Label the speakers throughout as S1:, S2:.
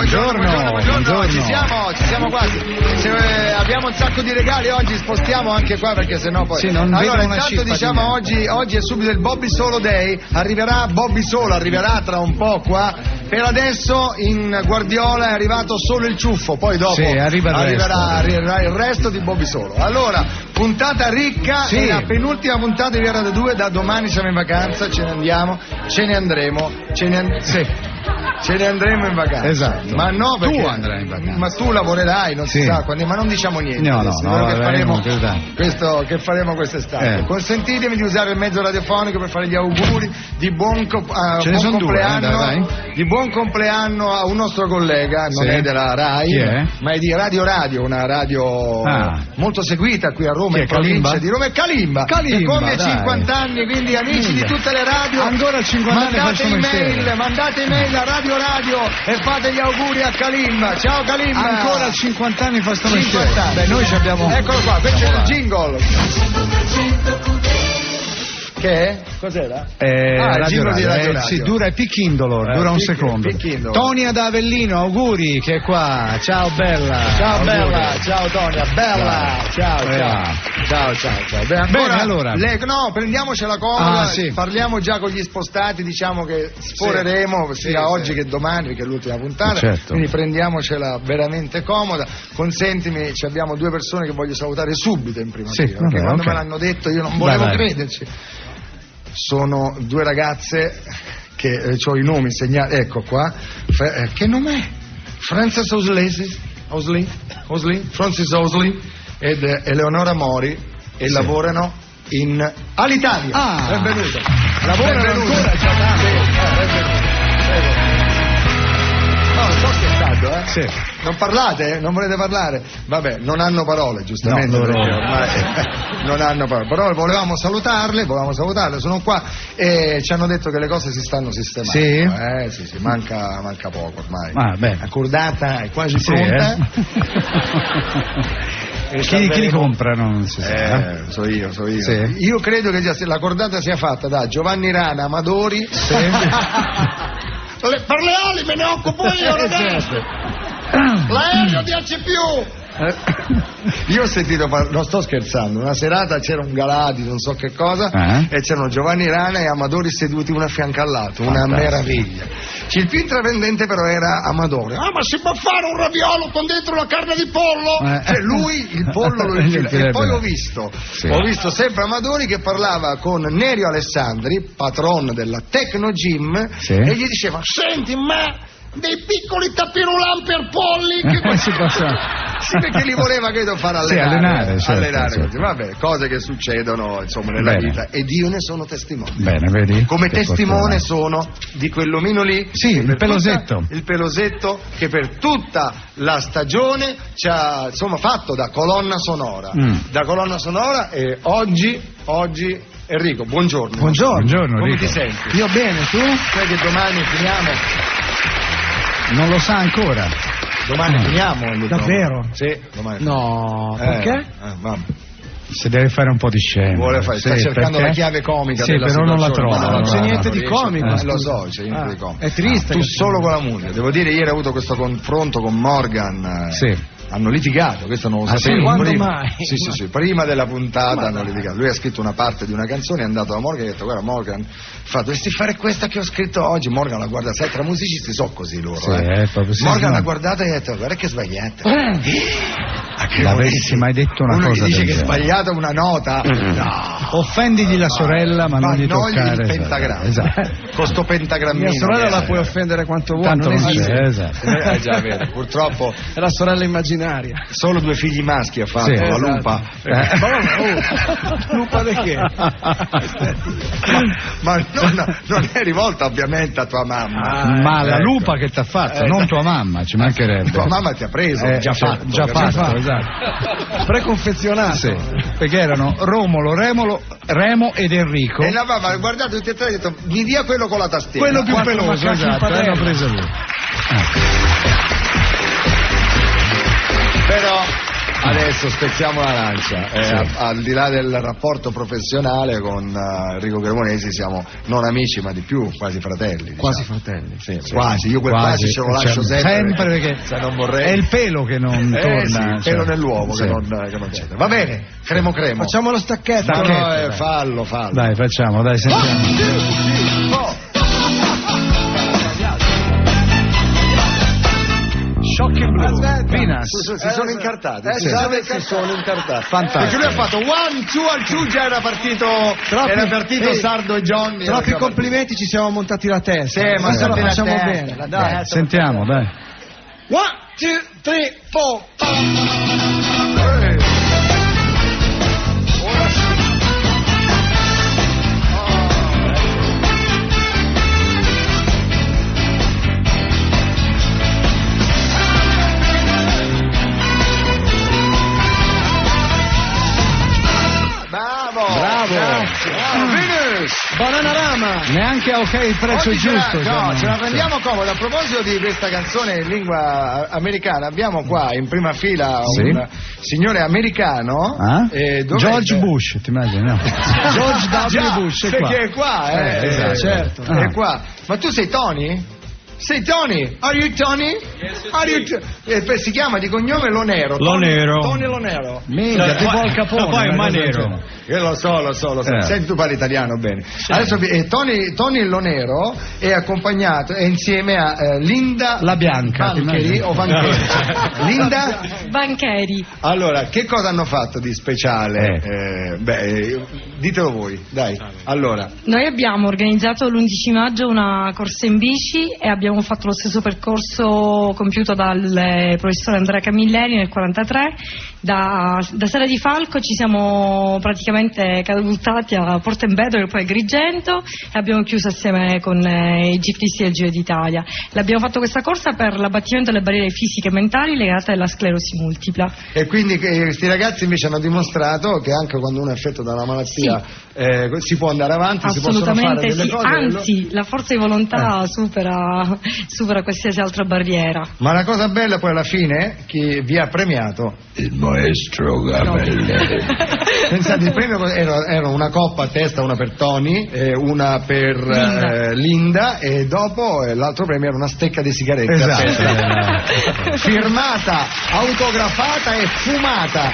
S1: Buongiorno. Ci siamo quasi. Abbiamo un sacco di regali oggi, spostiamo anche qua perché sennò poi.
S2: Sì, non
S1: allora,
S2: una
S1: intanto diciamo oggi è subito il Bobby Solo Day. Bobby Solo arriverà tra un po' qua. Per adesso in Guardiola è arrivato solo il ciuffo, poi dopo arriverà il resto di Bobby Solo. Allora, puntata ricca, è la penultima puntata di Via Radio 2, da domani siamo in vacanza, ce ne andremo in vacanza.
S2: Esatto.
S1: Ma no, perché
S2: tu andrai in vacanza.
S1: Ma tu lavorerai, non si sa quando, ma non diciamo niente.
S2: No,
S1: che faremo quest'estate. Consentitemi di usare il mezzo radiofonico per fare gli auguri di buon compleanno. Di buon compleanno a un nostro collega, non è della Rai, ma è di Radio, una radio molto seguita qui a Roma, in provincia di Roma, è Kalimba. Che compie 50 anni, quindi amici di tutte le radio,
S2: ancora 50 anni
S1: mandate email a Radio e fate gli auguri a Kalimba. Ciao Kalimba.
S2: Ancora 50 anni fa sto
S1: 50 anni.
S2: Beh, noi ci abbiamo.
S1: Eccolo qua, questo è il jingle. Che è? Cos'era?
S2: Radio
S1: jingle di Radio.
S2: Sì, dura Picchindolo, dura un secondo. Tonia da Avellino, auguri, che è qua. Ciao bella.
S1: Ciao bella, ciao Tonia, bella. Ciao.
S2: Bene, allora.
S1: Prendiamocela comoda, parliamo già con gli spostati, diciamo che sforeremo sia oggi che domani, perché è l'ultima puntata.
S2: Certo.
S1: Quindi prendiamocela veramente comoda. Consentimi, abbiamo due persone che voglio salutare subito in prima fila, perché quando me l'hanno detto io non volevo crederci. Sono due ragazze che ho i nomi segnati, ecco qua. Che nome è? Frances Frances Osley ed Eleonora Mori, e lavorano all'Italia. Benvenuto. Lavorano ancora benvenuto. No, sto scherzando, Non parlate? Non volete parlare? Vabbè, non hanno parole, giustamente, perché ormai non hanno parole. Però volevamo salutarle, sono qua e ci hanno detto che le cose si stanno sistemando. Sì, manca poco ormai. La cordata è quasi pronta.
S2: Chi li comprano? Non si sa.
S1: So io. Sì. Io credo che la cordata sia fatta da Giovanni Rana, Amadori. Per le ali me ne occupo io, ragazzi. L'aereo 10+. Io ho sentito, non sto scherzando, una serata c'era un Galati, non so che cosa, e c'erano Giovanni Rana e Amadori seduti uno a fianco all'altro, una meraviglia. Il più intraprendente però era Amadori. Ma si può fare un raviolo con dentro la carne di pollo? Lui il pollo lo infila. E poi ho visto sempre Amadori che parlava con Nerio Alessandri, patron della Tecno Gym, e gli diceva: senti, ma dei piccoli tapirulan per polli che
S2: si possono...
S1: Sì, perché li voleva, credo, far allenare. Certo. Vabbè, cose che succedono insomma nella vita, ed io ne sono testimone.
S2: Bene, vedi?
S1: Come testimone sono di quell'omino lì,
S2: il pelosetto.
S1: Il pelosetto che per tutta la stagione ci ha fatto da colonna sonora. E oggi Enrico, buongiorno.
S2: Buongiorno,
S1: come
S2: Enrico.
S1: ti senti?
S2: Io bene, tu?
S1: Sai che domani finiamo?
S2: Non lo sa ancora.
S1: Domani finiamo.
S2: Davvero?
S1: Sì, domani.
S2: No, perché?
S1: Vabbè.
S2: Se deve fare un po' di scemo.
S1: Sta cercando la chiave comica della
S2: però non la trova.
S1: Ma non c'è niente di comico.
S2: Lo
S1: so, c'è niente di comico.
S2: È triste.
S1: Tu solo con la musica. Devo dire, ieri ho avuto questo confronto con Morgan. Hanno litigato, questo non lo sapevo.
S2: Quando mai?
S1: Sì, prima della puntata hanno litigato. Lui ha scritto una parte di una canzone, è andato da Morgan e ha detto: guarda Morgan, dovresti fare questa che ho scritto oggi. Morgan l'ha guardata, sai, tra musicisti so così loro. Morgan l'ha guardata e ha detto: guarda che sbagliata.
S2: L'avessi mai detto una cosa
S1: che dice che è
S2: genere.
S1: sbagliata una nota.
S2: Offendigli la sorella, ma non gli toccare
S1: il pentagramma. Esatto. Con sto pentagrammino.
S2: Mia sorella la puoi offendere quanto vuoi.
S1: Tanto
S2: non
S1: esiste.
S2: Esatto.
S1: Già vero. Purtroppo
S2: è la sorella immaginaria.
S1: Solo 2 figli maschi ha fatto, la lupa.
S2: Lupa di che?
S1: Ma non è rivolta ovviamente a tua mamma.
S2: Ma la lupa che ti ha fatto, non tua mamma, ci mancherebbe.
S1: Tua mamma ti ha preso.
S2: Già fatto, esatto. Preconfezionato. Perché erano Romolo, Remo ed Enrico.
S1: E la mamma ha guardato tutti e tre e ha detto: mi dia quello con la tastiera.
S2: Quello più peloso, esatto, l'hanno preso lui.
S1: Adesso spezziamo la lancia. Al di là del rapporto professionale con Enrico Cremonesi siamo non amici ma di più, quasi fratelli. Diciamo.
S2: Quasi fratelli.
S1: Sì. Quasi, io quel quasi ce lo lascio sempre
S2: perché
S1: se non vorrei.
S2: È il pelo che non torna.
S1: Sì, il pelo nell'uovo che non c'è. Va bene, cremo.
S2: Facciamo lo stacchetto.
S1: Fallo.
S2: Dai, facciamo, dai, sentiamo. Shocking Blue.
S1: Si sono incartati. Si sono incartati.
S2: Fantastico.
S1: Perché lui ha fatto 1, 2, già era partito Sardo e Johnny.
S2: Troppi complimenti, ci siamo montati la testa.
S1: Sì, ma
S2: lo facciamo bene. Dai, sentiamo, dai.
S1: 1, 2, 3, 4.
S2: Bananarama. Neanche a ok il prezzo giusto.
S1: Ce la prendiamo comoda. A proposito di questa canzone in lingua americana, abbiamo qua in prima fila un signore americano.
S2: George Bush, ti immagini? No? George W. Bush è qua.
S1: Perché è qua,
S2: esatto.
S1: Certo. È qua. Ma tu sei Tony? Sei Tony? Are you Tony? Si chiama di cognome Lonero.
S3: Lonero.
S1: Tony Lonero.
S2: Minchia, tipo Al Capone.
S3: Poi è Manero.
S1: Io lo so. Senti, tu parli italiano bene. Sì. Adesso Tony Lonero è accompagnato, è insieme a Linda
S2: La Bianca.
S1: Bancheri o Bancheri? Linda
S4: Bancheri.
S1: Allora, che cosa hanno fatto di speciale? Ditelo voi, dai. Allora,
S4: noi abbiamo organizzato l'11 maggio una corsa in bici e abbiamo fatto lo stesso percorso compiuto dal professore Andrea Camilleri nel 1943. Da Sera di Falco ci siamo praticamente catapultati a Porto Empedocle, poi a Agrigento, e abbiamo chiuso assieme con i ciclisti del Giro d'Italia. L'abbiamo fatto questa corsa per l'abbattimento delle barriere fisiche e mentali legate alla sclerosi multipla.
S1: E quindi questi ragazzi invece hanno dimostrato che anche quando uno è affetto da una malattia si può andare avanti, si possono fare delle cose.
S4: Anzi, la forza di volontà supera qualsiasi altra barriera.
S1: Ma la cosa bella poi alla fine, chi vi ha premiato?
S3: Il maestro Gamelleri.
S1: Pensate, il premio era una coppa a testa, una per Tony, una per Linda, e dopo l'altro premio era una stecca di sigarette.
S2: Esatto.
S1: Firmata, autografata e fumata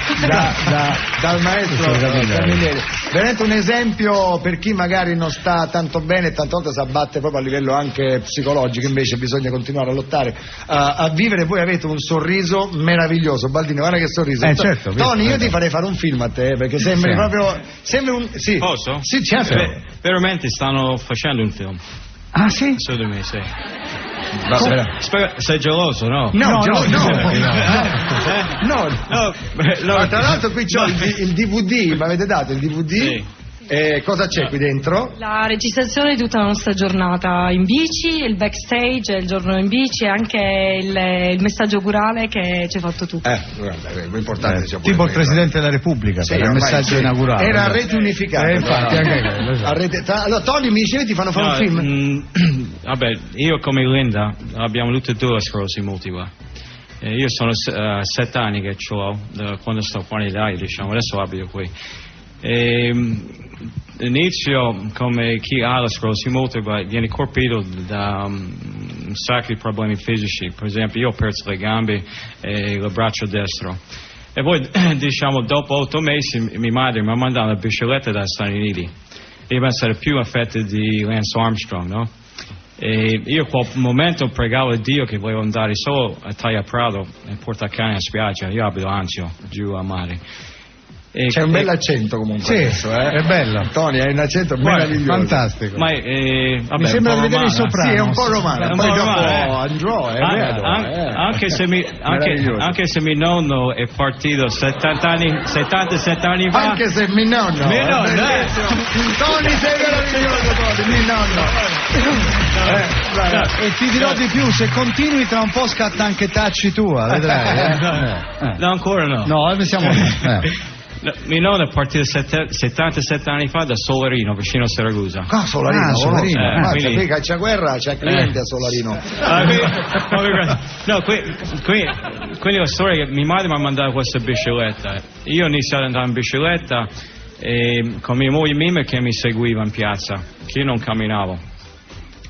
S1: dal maestro Camilleri. Veramente un esempio per chi magari non sta tanto bene e tante volte si abbatte proprio a livello anche psicologico, invece bisogna continuare a lottare, a vivere. Voi avete un sorriso meraviglioso. Baldini, guarda che sorriso.
S2: Certo,
S1: Tony, io ti farei fare un film a te, perché sembri proprio... Sembri un... Sì.
S3: Posso?
S1: Sì, certo.
S3: Veramente stanno facendo un film.
S2: Ah, sì?
S3: Su di me, sì. Sei geloso, no?
S1: No. Ma tra l'altro qui c'ho il DVD, mi avete dato il DVD?
S3: Sì.
S1: Cosa c'è qui dentro?
S4: La registrazione di tutta la nostra giornata in bici, il backstage, il giorno in bici e anche il messaggio curale che ci ha fatto tu.
S1: Guarda, è importante.
S2: Tipo il Presidente della Repubblica, per il messaggio inaugurale.
S1: Era a rete unificata.
S2: Infatti, anche quello.
S1: Allora, Tony, mi dicevi ti fanno fare un film?
S3: Vabbè, io come Linda abbiamo tutte e due la sclerosi multipla. Io sono 7 anni che ce l'ho, da quando sto fuori d'Italia, diciamo, adesso abito qui. Inizio come chi ha la sclerosi multipla viene colpito da un sacco di problemi fisici. Per esempio, io ho perso le gambe e il braccio destro, e poi diciamo dopo 8 mesi mia madre mi ha mandato una bicicletta da Stati Uniti. Io penso essere più affetto di Lance Armstrong, no? E io quel momento pregavo a Dio che volevo andare solo a Taia Prado e portare cani a spiaggia. Io abito Anzio, giù a mare.
S1: C'è un bel accento comunque.
S2: Sì,
S1: adesso,
S2: è bello.
S1: Tony, hai un accento meraviglioso.
S2: Fantastico.
S3: Ma
S2: mi sembra di vedere i Sopranos.
S1: Sì, è un po' romano. Poi dopo Andrò, è vero.
S3: Anche se mio nonno è partito 77 anni fa.
S1: Anche se mio nonno. Tony, sei meraviglioso, Tony, mio nonno.
S2: E ti dirò di più, se continui tra un po' scatta anche Tacci tua, vedrai.
S3: No, ancora no.
S2: No, siamo...
S3: Mi nonno è partito 77 anni fa da Solarino, vicino a Siracusa.
S1: Solarino. Quindi Cacciaguerra c'è cliente a Solarino.
S3: Quindi la storia è che mia madre mi ha mandato questa bicicletta. Io ho iniziato ad andare in bicicletta con mia moglie Mima che mi seguiva in piazza, che io non camminavo.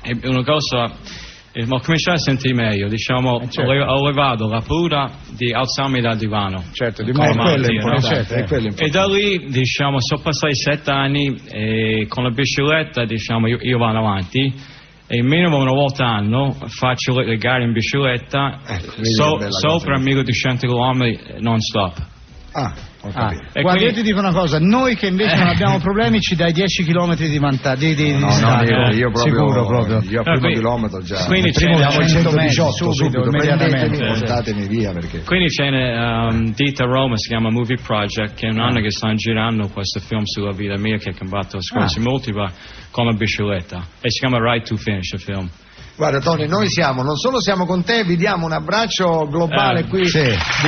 S3: E una cosa, ho cominciato a sentire meglio, diciamo, ho levato la paura di alzarmi dal divano.
S2: Certo, di quello
S3: e da lì, diciamo, sono passati 7 anni e con la bicicletta, diciamo, io vado avanti e minimo una volta all'anno faccio le gare in bicicletta sopra 1200 km non stop.
S2: Guarda, io ti dico una cosa, noi che invece non abbiamo problemi ci dai 10 km di vantaggio
S1: io proprio io a primo chilometro già
S3: quindi
S1: abbiamo il 118
S2: subito immediatamente
S1: portatemi via perché
S3: quindi c'è una ditta a Roma, si chiama Movie Project, che è un anno che stanno girando questo film sulla vita mia che ha combattuto la sclerosi multipla con la bicicletta e si chiama Ride to Finish il film.
S1: Guarda Tony, noi non solo siamo con te, vi diamo un abbraccio globale qui di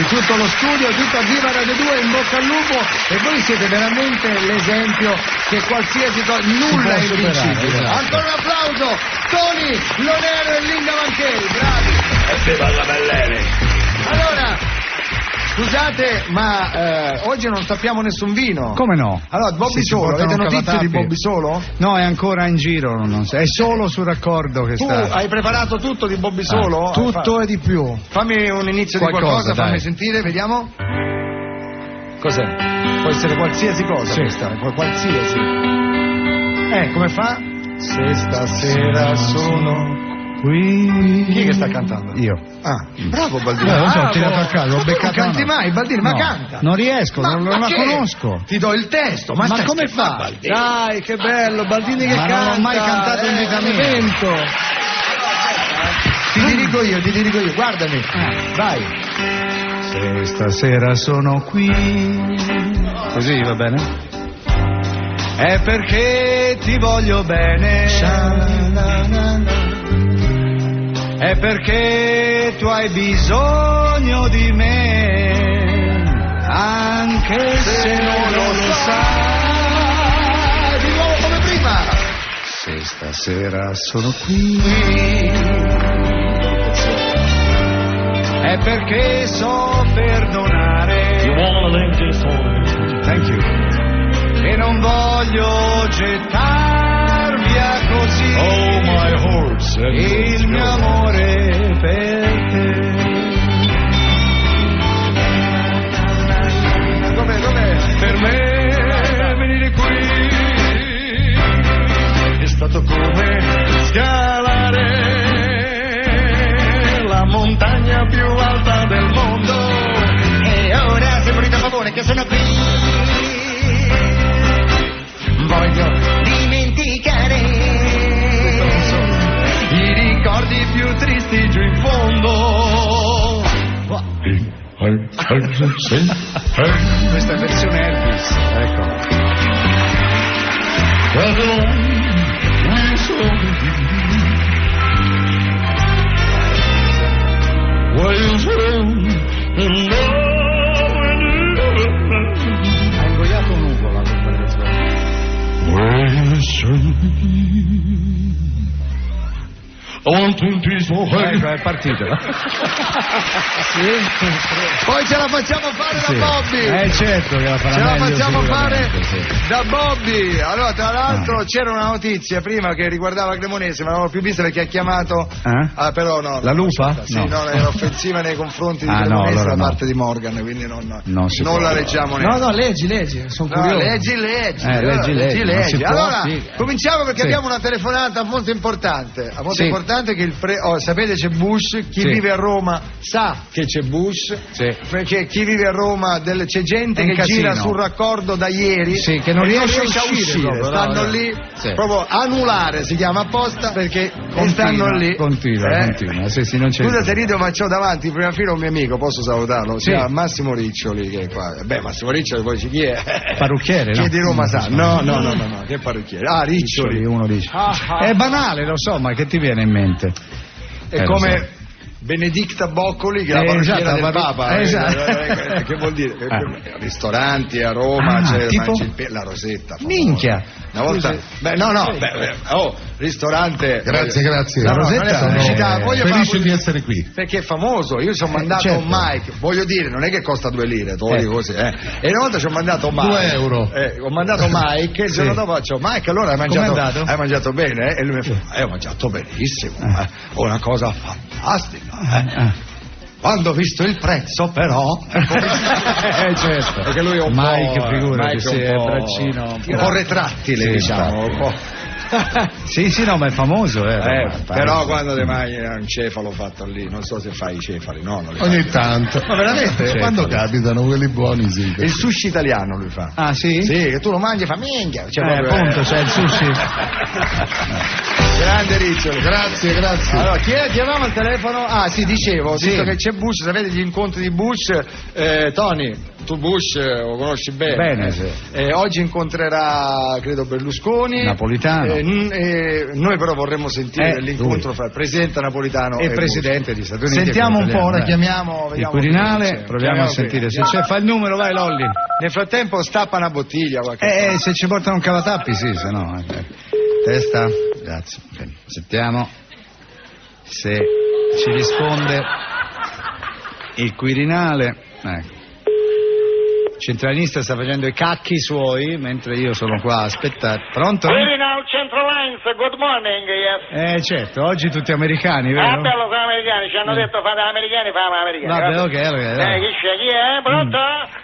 S1: tutto lo studio, tutta Viva Radio 2, in bocca al lupo, e voi siete veramente l'esempio che qualsiasi cosa, nulla è invincibile. Ancora un applauso, Tony Lonero e Linda Mancheri, bravi.
S5: E viva la Bellene.
S1: Allora, scusate, ma oggi non tappiamo nessun vino.
S2: Come no?
S1: Allora, Bobby Solo, avete notizie di Bobby Solo?
S2: No, è ancora in giro, è solo sul raccordo che sta.
S1: Tu hai preparato tutto di Bobby Solo?
S2: Tutto e di più.
S1: Fammi un inizio di qualcosa, fammi sentire, vediamo. Cos'è? Può essere qualsiasi cosa questa, qualsiasi. Come fa? Se stasera sono qui. Chi è che sta cantando?
S2: Io.
S1: Bravo Baldini.
S2: Lo so, ho tirato a caso, ho beccato.
S1: Non canti mai, Baldini, ma canta.
S2: Non riesco, non la conosco.
S1: Ti do il testo, ma come fa? Baldini? Dai, che bello, Baldini che canta.
S2: Non ho mai cantato in vita mia.
S1: Ti dirigo io, guardami. Vai.
S2: Se stasera sono qui. Così va bene? È perché ti voglio bene. È perché tu hai bisogno di me, anche se non lo sai.
S1: Di nuovo come prima.
S2: Se stasera sono qui, è perché so perdonare. Thank you. E non voglio gettar via così il mio amore per te.
S1: Dov'è?
S5: Per me venire qui è stato come scalare la montagna più alta del mondo.
S1: E ora sei morito a favore che sono qui. Voglio dimenticare
S5: i ricordi più tristi giù in fondo.
S2: Questa è versione Elvis, ecco. Ha ingoiato un'ugola questa versione. Ecco, è partito.
S1: Poi ce la facciamo fare da Bobby.
S2: Certo che la farà.
S1: Ce la facciamo fare da Bobby. Allora, tra l'altro c'era una notizia prima che riguardava Cremonese, ma non l'ho più vista perché ha chiamato però no.
S2: La lupa?
S1: Sì, no, era offensiva nei confronti di Cremonese allora da parte di Morgan, quindi non la leggiamo neanche.
S2: No, leggi, sono curioso.
S1: Leggi.
S2: Leggi.
S1: Allora, cominciamo perché abbiamo una telefonata molto importante. Importante che sapete c'è Bush, chi vive a Roma sa che c'è Bush, perché chi vive a Roma c'è gente che gira sul raccordo da ieri
S2: che non riesce a uscire
S1: stanno lì proprio anulare, si chiama apposta perché stanno lì.
S2: Continua. Non c'è.
S1: Scusa se rido, ma c'ho davanti in prima fila un mio amico, posso salutarlo? Si chiama Massimo Riccioli, che è qua. Massimo Riccioli poi chi è?
S2: Parrucchiere,
S1: no? Chi di Roma sa? No, che parrucchiere? Riccioli.
S2: Uno dice. È banale, lo so, ma che ti viene in mente?
S1: È come Benedicta Boccoli, che è la parrucchiera del Papa.
S2: Esatto.
S1: Che vuol dire? Ristoranti a Roma, c'è la Rosetta.
S2: Minchia.
S1: Una volta. Ristorante.
S6: Grazie.
S1: La Rosetta
S6: felice di essere qui.
S1: Perché è famoso. Io ci ho mandato un Mike, voglio dire, non è che costa 2 lire, così. E una volta ci ho mandato Mike.
S6: 2 euro.
S1: Ho mandato Mike, e il giorno dopo faccio, Mike, allora hai mangiato bene? E lui mi fa, ho mangiato benissimo, una cosa fantastica. Quando ho visto il prezzo, però,
S2: certo,
S1: perché lui è un
S2: Mike,
S1: po',
S2: figurati, sì, è braccino
S1: un po' retrattile, diciamo, un po'.
S2: Sì, no, ma è famoso,
S1: però quando ti mangi un cefalo fatto lì, non so se fai i cefali, no?
S6: Ogni tanto.
S1: Ma veramente?
S6: Quando capitano quelli buoni, sì.
S1: Il sushi italiano lui fa.
S2: Ah, sì?
S1: Sì, che tu lo mangi e fa minchia.
S2: Appunto, c'è il sushi.
S1: Grande Riccioli.
S6: Grazie.
S1: Allora, chi avevamo al telefono? Ah, sì, dicevo, visto che c'è Bush, sapete gli incontri di Bush, Tony, tu Bush lo conosci bene.
S2: Bene, sì.
S1: Oggi incontrerà, credo, Berlusconi.
S2: Napolitano.
S1: Noi però vorremmo sentire l'incontro fra il presidente Napolitano e il
S2: presidente di Stati Uniti.
S1: Sentiamo un po', ora chiamiamo
S2: il Quirinale, proviamo a sentire se c'è. Fa il numero, vai Lolli.
S1: Nel frattempo stappa una bottiglia.
S2: Se ci portano un cavatappi, sì, se no. Testa, grazie. Bene. Sentiamo se ci risponde il Quirinale. Il centralinista sta facendo i cacchi suoi mentre io sono qua a aspettare. Pronto?
S7: Quirinale Central Lines, good morning, yes.
S2: Certo, oggi tutti americani, vero?
S7: Ah, bello, sono americani, ci hanno detto fate americani, fate americani.
S2: Vabbè, ok.
S7: Chi è? Pronto?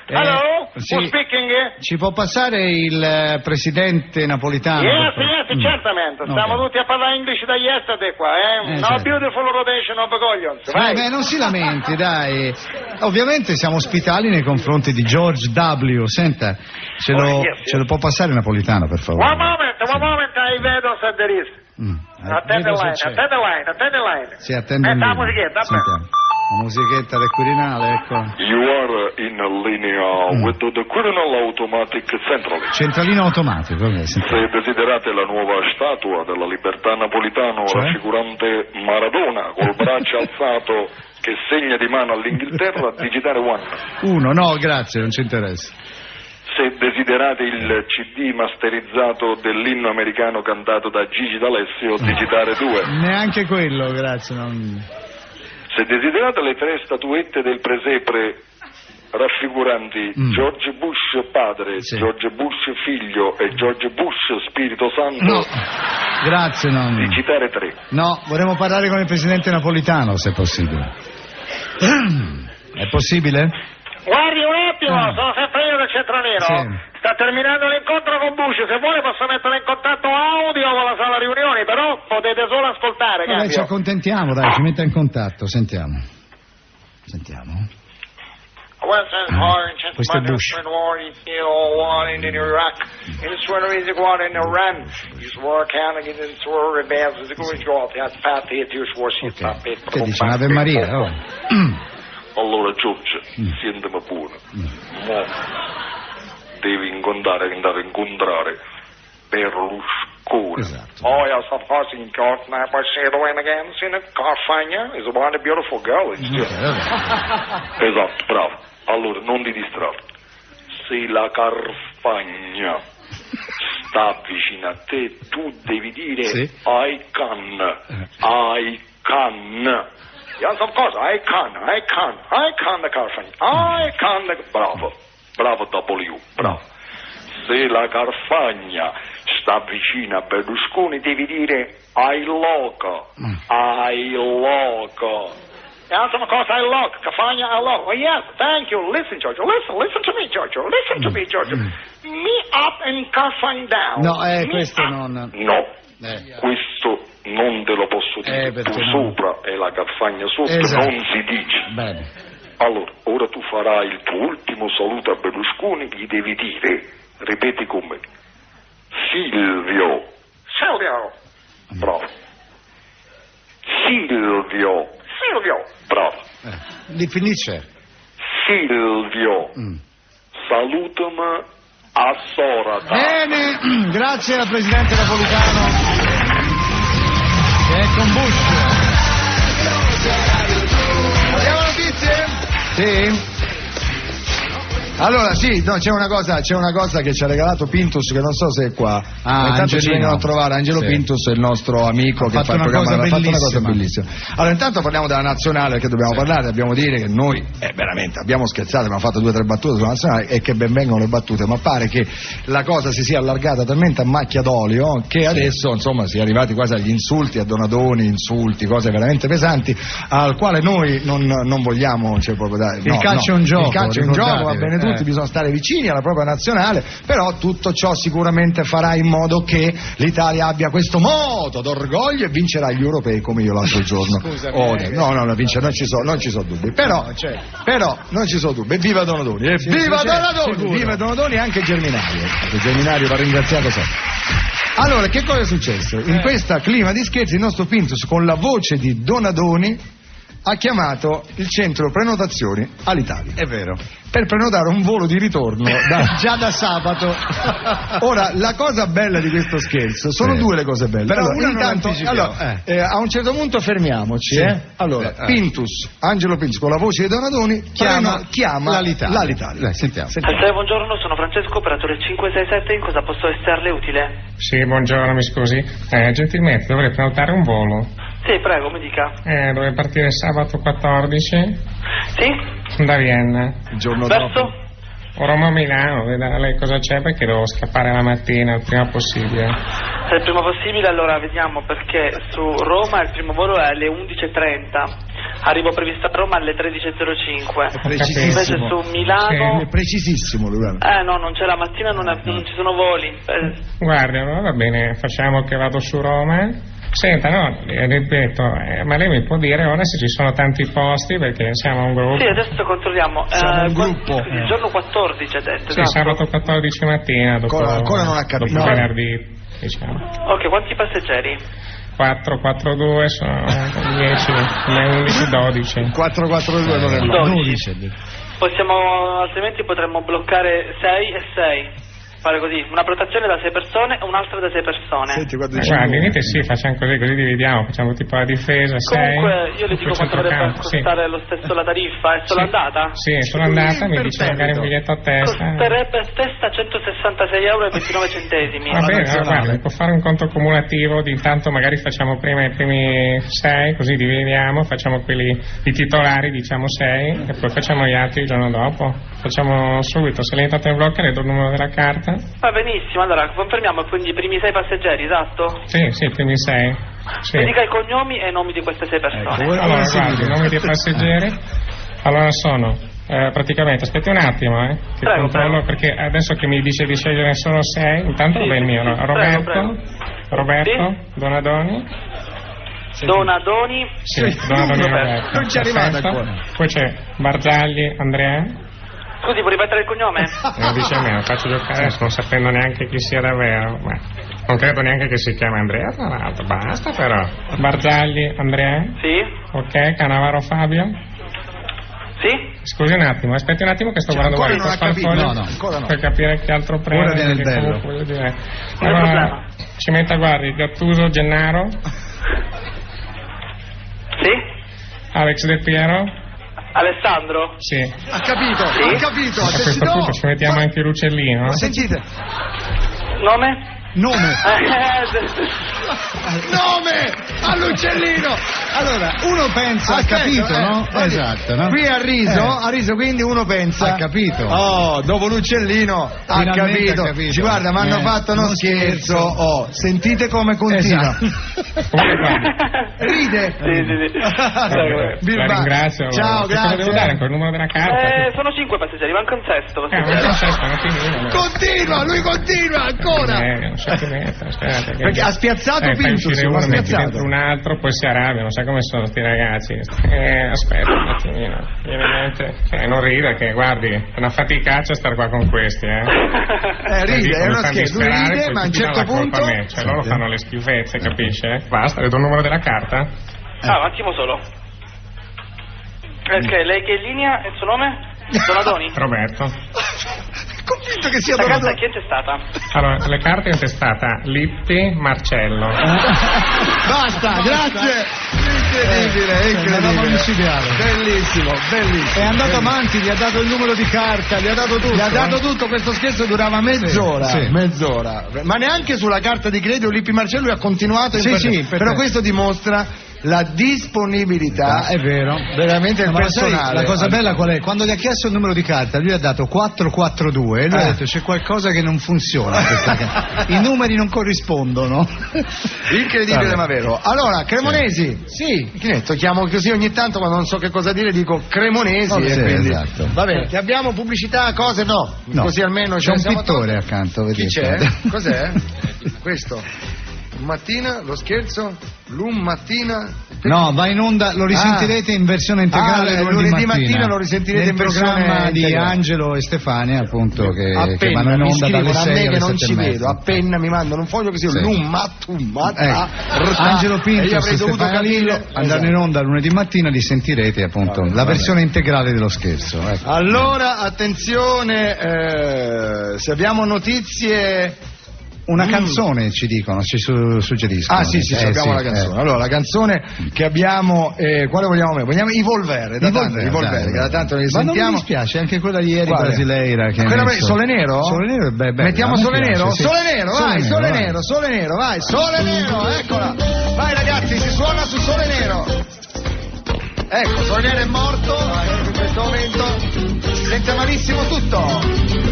S7: Hello?
S2: Sì.
S7: Who's speaking?
S2: Ci può passare il presidente Napolitano?
S7: Yes, certamente. Stiamo tutti a parlare inglese da yesterday qua, No
S2: certo.
S7: beautiful rotation of Goglions.
S2: Non si lamenti, dai. Ovviamente siamo ospitali nei confronti di George W. Senta, ce lo può passare Napolitano, per favore?
S7: One moment, I vedo se there is. Attende line.
S2: Sì, attende in linea. Sentiamo. La musichetta del Quirinale, ecco.
S8: You are in linea with the Quirinal Automatic Centrally.
S2: Centralino automatico, ok.
S8: Se desiderate la nuova statua della libertà Napolitano raffigurante Maradona col braccio alzato che segna di mano all'Inghilterra, digitare
S2: 1. No, grazie, non ci interessa.
S8: Se desiderate il CD masterizzato dell'inno americano cantato da Gigi D'Alessio, digitare 2.
S2: Neanche quello, grazie.
S8: Se desiderate le 3 statuette del presepe raffiguranti George Bush padre, George Bush figlio e George Bush Spirito Santo,
S2: no, grazie,
S8: digitare 3.
S2: No, vorremmo parlare con il presidente Napolitano, se è possibile. È possibile?
S7: Guardi un attimo, sono sempre io del Centralino.
S2: Sì.
S7: Sta terminando l'incontro con Bush, se vuole posso mettere in contatto audio con la sala riunioni, però potete solo ascoltare.
S2: Vabbè, ci accontentiamo, dai, ci metta in contatto, sentiamo. Questo è Bush. Che dice? Ave Maria,
S8: Allora George, sentimi pure. Devi andare a incontrare Berlusconi.
S2: Esatto.
S7: Oh yes, of course, in course, now I say the way again, see the Carfagna is one beautiful girl.
S8: Esatto, bravo. Allora, non ti distrarre. Se la Carfagna sta vicino a te, tu devi dire I can. Yes, of course, I can the Carfagna. Bravo W, bravo. Se la Carfagna sta vicino a Berlusconi, devi dire I loco. Yes, of course, I look. Carfagna, I look. Oh, yes, thank you. Listen, Giorgio. Listen to me, Giorgio. Listen to me, Giorgio. Me up and Carfagna down.
S2: No, questo non...
S8: No, questo non te lo posso dire. Tu sopra e la Carfagna sotto, non si dice.
S2: Bene.
S8: Allora, ora tu farai il tuo ultimo saluto a Berlusconi, gli devi dire, ripeti con me, Silvio. Bravo. Silvio. Bravo.
S2: Li finisce.
S8: Silvio. Salutami a Sorata.
S2: Bene, grazie al presidente Napolitano che è con Bush.
S1: Sì? Allora sì, no, c'è una cosa che ci ha regalato Pintus, che non so se è qua. Intanto ci vengono a trovare Angelo Pintus, il nostro amico che fa il programma, ha fatto una cosa bellissima. Allora intanto parliamo della nazionale, che dobbiamo parlare, dobbiamo dire che noi veramente abbiamo scherzato, abbiamo fatto 2 o 3 battute sulla nazionale e che ben vengono le battute, ma pare che la cosa si sia allargata talmente a macchia d'olio che adesso insomma si è arrivati quasi agli insulti, a Donadoni, insulti, cose veramente pesanti, al quale noi non vogliamo, cioè, proprio dare.
S2: Il calcio è un gioco,
S1: il calcio è un gioco, va bene tutti, bisogna stare vicini alla propria nazionale, però tutto ciò sicuramente farà in modo che l'Italia abbia questo moto d'orgoglio e vincerà gli europei come io l'altro giorno. No, vince, non ci sono dubbi, però non ci sono dubbi. Viva Donadoni, viva Donadoni, viva Donadoni e anche Germinario, perché Germinario va ringraziato sempre. Allora, che cosa è successo? In questo clima di scherzi il nostro Pintus, con la voce di Donadoni, ha chiamato il centro prenotazioni all'Italia.
S2: È vero.
S1: Per prenotare un volo di ritorno
S2: già da sabato.
S1: Ora, la cosa bella di questo scherzo sono 2 le cose belle.
S2: Però
S1: allora, intanto, a un certo punto fermiamoci. Allora, Pintus, Angelo Pintus, con la voce di Donadoni, chiama l'Italia.
S2: Sentiamo.
S9: Buongiorno, sono Francesco, operatore 567, in cosa posso esserle utile?
S10: Sì, buongiorno, mi scusi. Gentilmente dovrei prenotare un volo.
S9: Sì, prego, mi dica.
S10: Dove partire sabato 14?
S9: Sì?
S10: Da Vienna.
S1: Il giorno
S9: verso?
S1: dopo.
S10: Roma-Milano, veda lei cosa c'è, perché devo scappare la mattina il prima possibile.
S9: Se il prima possibile, allora vediamo, perché su Roma il primo volo è alle 11:30. Arrivo previsto a Roma alle 13:05. Invece su Milano...
S1: È precisissimo, Lugano.
S9: No, non c'è la mattina, non ci sono voli.
S10: Guardi, allora va bene, facciamo che vado su Roma. Senta, no, ripeto, ma lei mi può dire ora se ci sono tanti posti, perché siamo un gruppo?
S9: Sì, adesso controlliamo.
S1: Siamo un gruppo.
S9: Il giorno 14 ha detto.
S10: Sì, sabato 14 mattina, dopo,
S1: ancora non ha capito.
S10: Dopo venerdì, diciamo.
S9: Ok, quanti passeggeri?
S10: 442 sono 10, 11, 12.
S1: 442 non è
S9: 12. Possiamo, altrimenti potremmo bloccare 6 e 6. Fare così, una prenotazione da 6 persone e un'altra da 6 persone.
S1: Senti,
S10: guarda, venite, sì, facciamo così dividiamo, facciamo tipo la difesa 6.
S9: Comunque io le dico quanto dovrebbe costare lo stesso la tariffa, è solo andata?
S10: Sì, è solo andata, mi dice magari un biglietto a testa.
S9: Costerebbe a testa 166,29 €.
S10: Va bene, guarda, può fare un conto cumulativo, di intanto magari facciamo prima i primi 6, così dividiamo, facciamo quelli i titolari, diciamo 6, e poi facciamo gli altri il giorno dopo. Facciamo subito, se lei è entrato in blocco le do il numero della carta.
S9: Va benissimo, allora confermiamo quindi i primi 6 passeggeri, esatto?
S10: Sì, i primi 6. Sì.
S9: Mi dica i cognomi e i nomi di queste 6 persone.
S10: Allora, guardi, i nomi dei passeggeri. Allora sono, praticamente, aspetti un attimo, che
S9: prego,
S10: controllo, perché adesso che mi dice di scegliere solo 6, intanto va il mio, no? Roberto, sì? Donadoni.
S9: Donadoni?
S10: Sì, Donadoni Roberto.
S1: Non ci è arrivato ancora.
S10: Poi c'è Barzagli Andrea.
S9: Scusi, puoi ripetere il cognome?
S10: Dice a me, lo faccio giocare adesso non sapendo neanche chi sia davvero. Beh, non credo neanche che si chiami Andrea, tra l'altro, basta però. Barzagli Andrea?
S9: Sì.
S10: Ok, Cannavaro Fabio?
S9: Sì.
S10: Scusi un attimo, aspetti un attimo che sto guardando
S1: ancora non ha capito, ancora no.
S10: Per capire che altro prende.
S2: Ora viene il bello.
S10: Allora, ci metta, guardi, Gattuso Gennaro?
S9: Sì.
S10: Alex De Piero?
S9: Alessandro?
S10: Sì.
S1: Ha capito,
S9: sì?
S1: ha capito.
S10: A questo punto ci mettiamo anche Lucellino.
S1: Sentite.
S9: Nome?
S1: Nome all'uccellino. Allora uno pensa,
S2: ha capito, no? Esatto, no?
S1: Qui ha riso, quindi uno pensa,
S2: ha capito.
S1: Oh, dopo l'uccellino ha capito. Ci guarda, mi hanno fatto uno scherzo. Oh, sentite come continua. Ride.
S9: Sì.
S10: La ringrazio.
S1: Ciao, grazie.
S10: Devo dare ancora il numero della carta?
S9: Sono 5 passeggeri, manca un sesto passeggero.
S1: Continua, lui continua ancora.
S10: Aspetta,
S1: perché ha spiazzato Pintus,
S10: uno, metti dentro un altro, poi si arrabbia, non sai come sono sti ragazzi. Aspetta un attimino, non ride, che guardi, è una faticaccia star qua con questi,
S1: ride, è una scherzo, lui ride, ma a un certo punto
S10: cioè loro fanno le schifezze, capisce? Basta, le do il numero della carta.
S9: Un attimo solo. Ok, lei che è in linea, il suo nome? Donadoni?
S10: Roberto.
S1: convinto che sia
S9: la
S1: dovuto...
S9: carta chi è intestata?
S10: Allora, le carte è intestata Lippi, Marcello.
S1: Basta, grazie. Incredibile. Bellissimo.
S2: È andato avanti, gli ha dato il numero di carta, gli ha dato tutto.
S1: Gli ha dato tutto, questo scherzo durava mezz'ora.
S2: Sì.
S1: Mezz'ora. Ma neanche sulla carta di credito Lippi Marcello ha continuato però questo dimostra la disponibilità,
S2: è vero,
S1: veramente il personale.
S2: Sai, la cosa bella qual è? Quando gli ha chiesto il numero di carta, lui ha dato 442 e lui ha detto c'è qualcosa che non funziona. I numeri non corrispondono.
S1: Incredibile ma vero. Allora, Cremonesi.
S2: Sì.
S1: Chiamo così ogni tanto quando non so che cosa dire dico Cremonesi. Quindi...
S2: esatto.
S1: Va bene, che abbiamo pubblicità, cose no. Così almeno
S2: c'è un pittore accanto.
S1: Chi c'è? Cos'è? Questo. Mattina, lo scherzo, mattina.
S2: No, va in onda, lo risentirete in versione integrale
S1: lunedì mattina lo risentirete in versione
S2: programma di Angelo e Stefania, appunto, che vanno in onda dalle 6
S1: a me che non ci
S2: 7:30.
S1: vedo, appena mi mandano un foglio così,
S2: Angelo Pinto e Stefania Lillo andranno in onda lunedì mattina, li sentirete appunto la versione integrale dello scherzo.
S1: Allora, attenzione, se abbiamo notizie.
S2: Una canzone ci dicono, ci suggeriscono.
S1: Sì, abbiamo la canzone. Allora, la canzone che abbiamo, quale vogliamo mettere? Vogliamo i Volvere, da tanto ne sentiamo.
S2: Ma non mi dispiace, anche quella di ieri brasileira.
S1: Sole Nero?
S2: Sole Nero è bella.
S1: Mettiamo Sole Nero?
S2: Sì.
S1: Sole Nero, vai, Sole Nero, vai, Sole Nero, eccola. Vai ragazzi, si suona su Sole Nero. Ecco, Sole Nero è morto, in questo momento si sente malissimo tutto.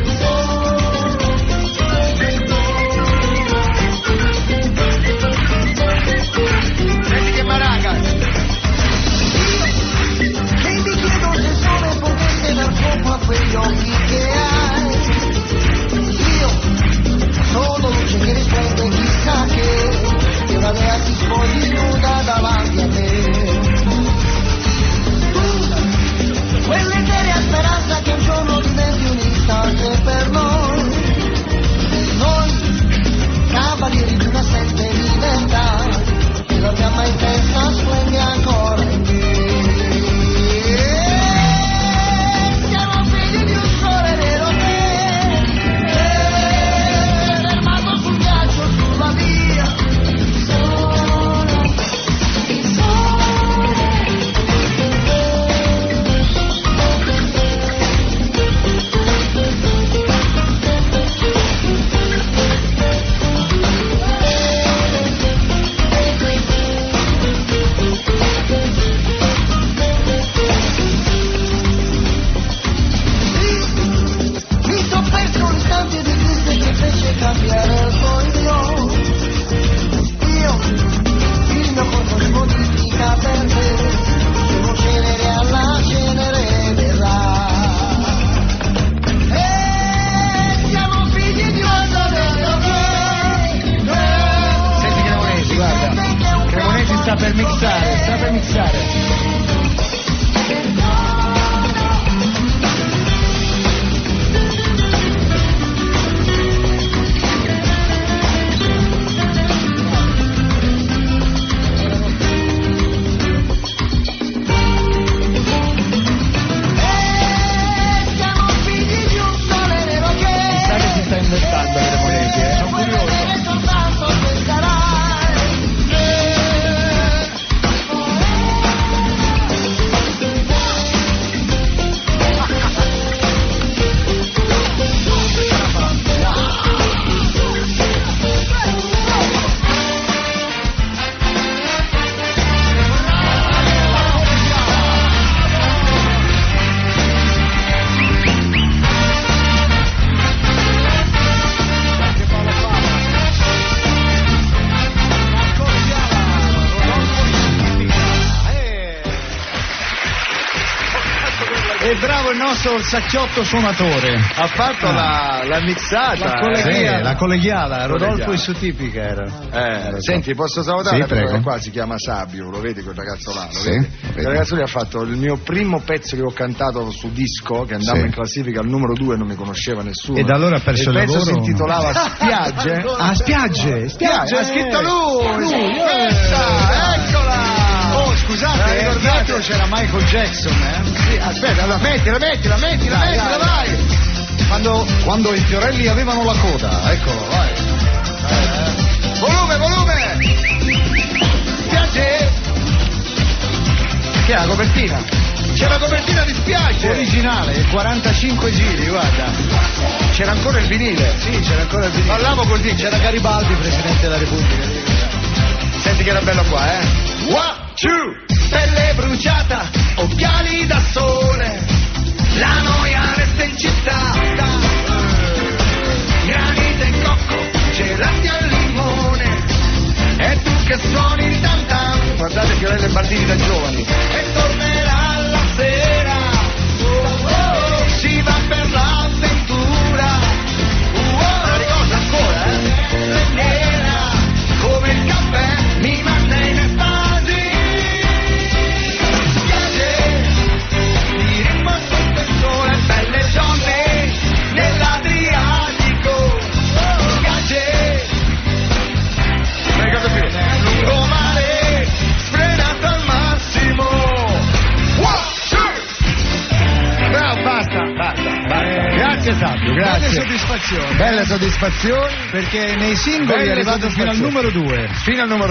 S1: Senti che maracas.
S11: E mi chiedo se il sole potesse dar fuoco a quegli occhi che hai. Io solo luce che risplende, chissà che una dea si spogli nuda davanti a te. Quell'eterea speranza che un giorno diventi un istante per noi. Cavalieri di una sette libertà, e la fiamma in testa splende ancora in me. Siamo figli di un sole nero fermato sul ghiaccio, sulla via. Cambiare il sogno, io il mio corpo si modifica per te, sono cenere alla cenere verrà. E siamo figli di una storia.
S1: Senti Cremonesi, guarda, Cremonesi sta per mixare. Bravo il nostro Orsacchiotto suonatore. Ha fatto la mixata.
S2: La collegiala, Rodolfo e su tipica era.
S1: Senti, posso salutare?
S2: Sì, prego.
S1: Qua si chiama Sabio, lo vedi quel ragazzo là?
S2: Sì,
S1: il ragazzo lì ha fatto il mio primo pezzo che ho cantato su disco, che andava in classifica al numero 2, non mi conosceva nessuno.
S2: E da allora ha perso il lavoro?
S1: Il pezzo si intitolava Spiagge.
S2: Spiagge.
S1: Ha scritto lui. Eccola. Oh, scusate,
S2: dietro c'era Michael Jackson,
S1: Sì, aspetta, allora mettila, vai.
S2: quando i fiorelli avevano la coda, eccolo, vai. Volume! Spiace! Che è la copertina? C'è la copertina di Spiace! Originale, 45 giri, guarda. C'era ancora il vinile? Sì, c'era ancora il vinile. Parlavo così, c'era Garibaldi, Presidente della Repubblica. Senti che era bello qua, eh? 1, 2! Pelle bruciata, occhiali da sole, la noia resta in città. Granite e cocco, gelati al limone, e tu che suoni il tam tam. Guardate Fiorello e Bardini da giovani. E tornerà la sera, si va per l'avventura. La ricordo ancora, nera, come il caffè, mi manda in estasi. Spiace, di ritmo sotto il sole, belle donne nell'Adriatico. Spiace, non ricordo più. Lungomare, sfrenato al massimo. Bravo, basta. Grazie Fabio, grazie. Belle soddisfazioni perché nei singoli è arrivato fino al numero 2.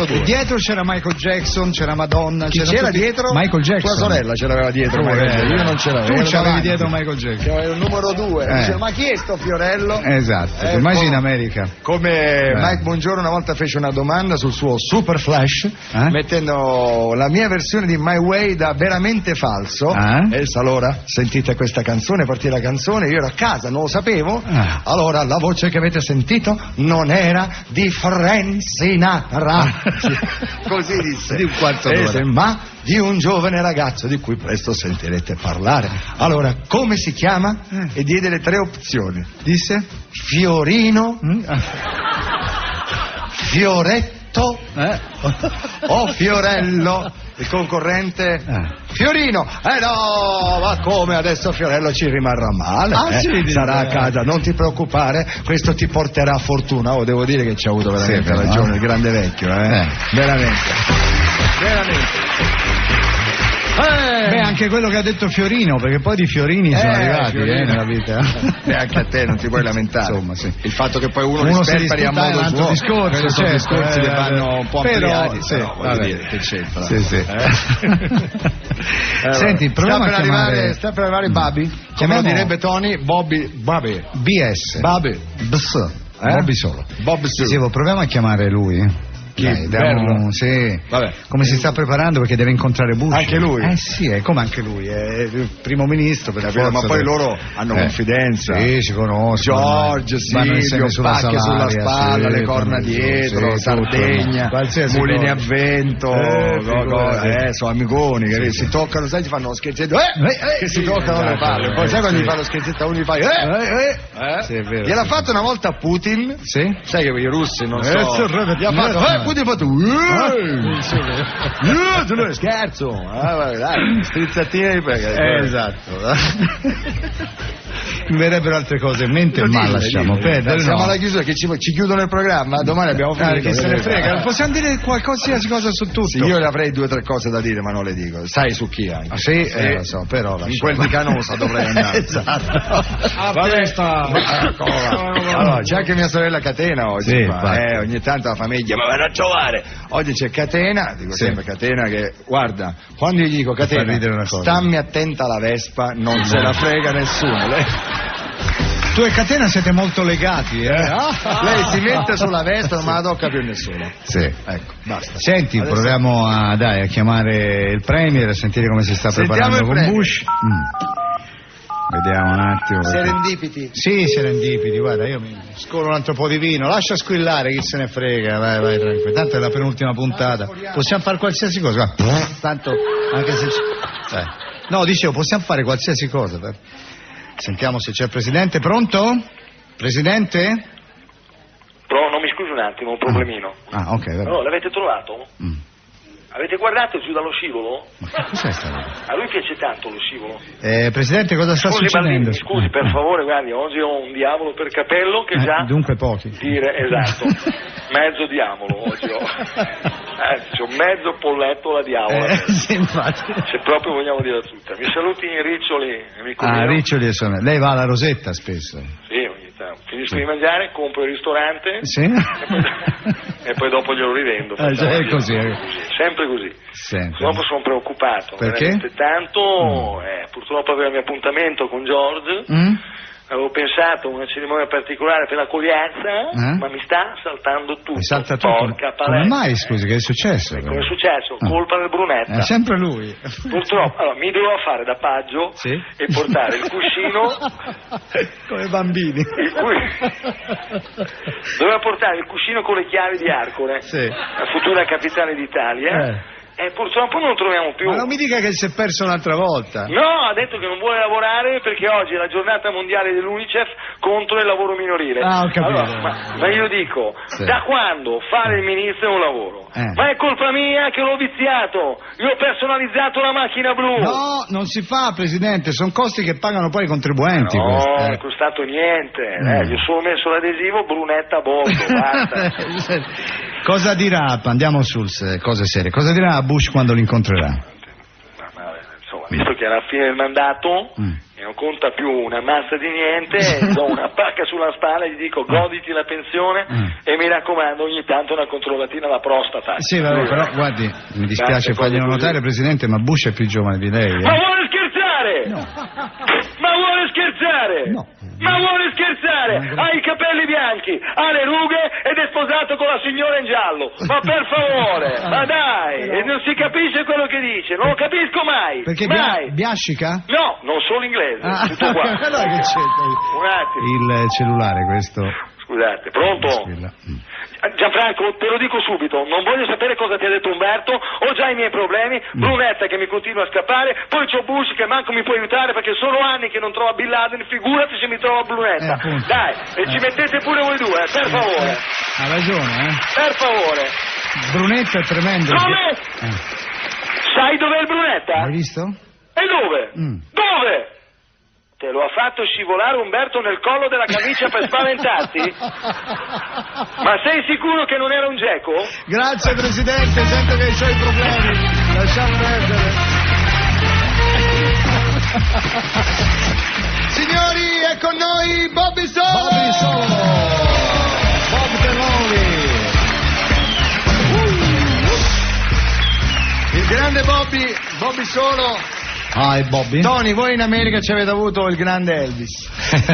S2: E dietro c'era Michael Jackson, c'era Madonna. C'era dietro? Michael Jackson. Tua sorella ce l'aveva dietro. Io non ce l'avevo. Tu c'avevi dietro Michael Jackson. Era il numero 2. Dice, ma chi è sto Fiorello? Esatto, immagini in America. Come Mike Bongiorno una volta fece una domanda sul suo Super Flash, mettendo la mia versione di My Way da veramente falso. E allora sentite questa canzone, partì la canzone, io ero a casa, non lo sapevo. Allora la voce che avete sentito non era di Frank Sinatra. Così disse. Di un quarto d'ora. Ma di un giovane ragazzo di cui presto sentirete parlare. Allora, come si chiama? E diede le 3 opzioni. Disse? Fiorino, Fioretto o Fiorello. Il concorrente Fiorino. No, ma come adesso Fiorello ci rimarrà male? Sarà a casa, non ti preoccupare, questo ti porterà fortuna. Devo dire che ci ha avuto veramente ragione il grande vecchio, veramente. Beh, anche quello che ha detto Fiorino, perché poi di Fiorini sono arrivati nella vita. Beh, anche a te non ti puoi lamentare. Insomma, sì. Il fatto che poi uno li sperperi a modo suo. Discorso, sono discorsi che vanno un po' ampliati. Voglio dire, che c'entra. Senti, proviamo a chiamare... Sta per arrivare Babi. Come lo direbbe Tony? Bobby. BS. Bobby solo. Dicevo, proviamo a chiamare lui. Come si sta preparando perché deve incontrare Bush. Anche lui? Sì, è come anche lui, è il primo ministro per forza, ma poi loro hanno confidenza. Sì, si conoscono. George, Silvio, pacche sulla spalla, le corna dietro, Sardegna, mulini a vento, sono amiconi che si toccano, sai, ci fanno uno scherzetto, che si toccano le palle. Poi sai quando gli fanno lo scherzetto a uno gli fai gliel'ha fatto una volta a Putin, sai che i russi non so, gli ha fatto Putin ha fatto scherzo, dai, strizzatini esatto. Mi verrebbero altre cose in mente, ma lasciamo perdere. Siamo alla chiusura, che ci chiudono il programma, domani abbiamo finito. Che se ne frega, possiamo dire qualsiasi cosa su tutto. Sì, io avrei 2 o 3 cose da dire, ma non le dico. Sai su chi anche? Sì, lo so, però in quel di Canosa dovrei andare. Esatto. Allora, c'è anche mia sorella Catena oggi. Ogni tanto la famiglia ma vanno a trovare. Oggi c'è Catena, dico sempre Catena, che guarda, quando gli dico Catena, stammi attenta alla Vespa, non se la frega nessuno. Tu e Catena siete molto legati, Lei si mette sulla Vespa, non me la tocca più nessuno. Ecco, basta. Senti, proviamo a chiamare il Premier, a sentire come si sta preparando con Bush. Vediamo un attimo. Serendipiti? Sì, serendipiti, guarda, io mi scolo un altro po' di vino, lascia squillare, chi se ne frega, vai tranquillo. Tanto è la penultima puntata. Possiamo fare qualsiasi cosa. Tanto, anche se no, dicevo, possiamo fare qualsiasi cosa. Sentiamo se c'è il Presidente. Pronto? Presidente?
S8: No, mi scusi un attimo, un problemino.
S2: Ok, va bene.
S8: No, l'avete trovato? Avete guardato giù dallo scivolo?
S2: Ma che cos'è stato?
S8: A lui piace tanto lo scivolo.
S2: Presidente, cosa sta succedendo?
S8: Baldini, scusi, per favore, guardi, oggi ho un diavolo per capello che già...
S2: Dunque pochi.
S8: Esatto, mezzo diavolo oggi ho. C'ho mezzo polletto la diavola.
S2: Sì, infatti.
S8: Se proprio vogliamo dire tutta. Mi saluti in Riccioli, amico mio.
S2: Riccioli e sono. Lei va alla Rosetta spesso?
S8: Sì, ogni tanto. Finisco di mangiare, compro il ristorante.
S2: Sì.
S8: E poi dopo glielo rivendo.
S2: È così.
S8: Sempre così.
S2: Sempre.
S8: Dopo sono preoccupato.
S2: Perché?
S8: Veramente tanto. Purtroppo avevo il mio appuntamento con George. Avevo pensato a una cerimonia particolare per l'accoglienza, ma mi sta saltando tutto.
S2: Mi salta tutto?
S8: Porca palestra.
S2: Come mai, scusi, che è successo?
S8: Come è successo? Colpa del Brunetta.
S2: È sempre lui.
S8: Purtroppo, allora, mi devo fare da paggio e portare il cuscino.
S2: Come bambini.
S8: Doveva portare il cuscino con le chiavi di Arcore, la futura capitale d'Italia. E purtroppo non lo troviamo più.
S2: Ma non mi dica che si è perso un'altra volta.
S8: No, ha detto che non vuole lavorare perché oggi è la giornata mondiale dell'UNICEF contro il lavoro minorile.
S2: Ho capito.
S8: Allora, ma io dico, da quando fare il ministro è un lavoro? Ma è colpa mia che l'ho viziato. Io ho personalizzato la macchina blu.
S2: No, non si fa, Presidente, sono costi che pagano poi i contribuenti.
S8: No, non è costato niente. Gli ho solo messo l'adesivo Brunetta a bordo, basta.
S2: Cosa dirà, andiamo sulle cose serie, cosa dirà Bush quando l'incontrerà?
S8: Insomma, visto che alla fine del mandato e non conta più una massa di niente, do una pacca sulla spalla e gli dico goditi la pensione e mi raccomando ogni tanto una controllatina alla prostata.
S2: Sì, vabbè, però guardi, mi dispiace farglielo notare, Presidente, ma Bush è più giovane di lei.
S8: Ma vuole scherzare?
S2: No.
S8: Ma vuole scherzare?
S2: No.
S8: Ma vuole scherzare? Ha i capelli bianchi, ha le rughe ed è sposato con la signora in giallo. Ma per favore, ma dai, e non si capisce quello che dice, non lo capisco mai.
S2: Perché
S8: mai.
S2: Biascica?
S8: No, non solo inglese, tutto qua.
S2: Allora che c'entra?
S8: Un attimo.
S2: Il cellulare questo.
S8: Scusate, pronto? Gianfranco, te lo dico subito, non voglio sapere cosa ti ha detto Umberto, ho già i miei problemi, Brunetta che mi continua a scappare, poi c'ho Bush che manco mi può aiutare perché sono anni che non trova Bin Laden, figurati se mi trova Brunetta. Dai, e ci mettete pure voi due, per favore.
S2: Ha ragione,
S8: Per favore.
S2: Brunetta è tremendo.
S8: Come? Sai dov'è il Brunetta?
S2: Hai visto?
S8: E dove? Dove? Te lo ha fatto scivolare Umberto nel collo della camicia per spaventarti? Ma sei sicuro che non era un geco?
S2: Grazie Presidente, sento che hai i suoi problemi. Lasciamo perdere. Signori, è con noi Bobby Solo! Bobby Solo! Bob Terroli! Il grande Bobby Solo. Hi Bobby. Tony, voi in America ci avete avuto il grande Elvis.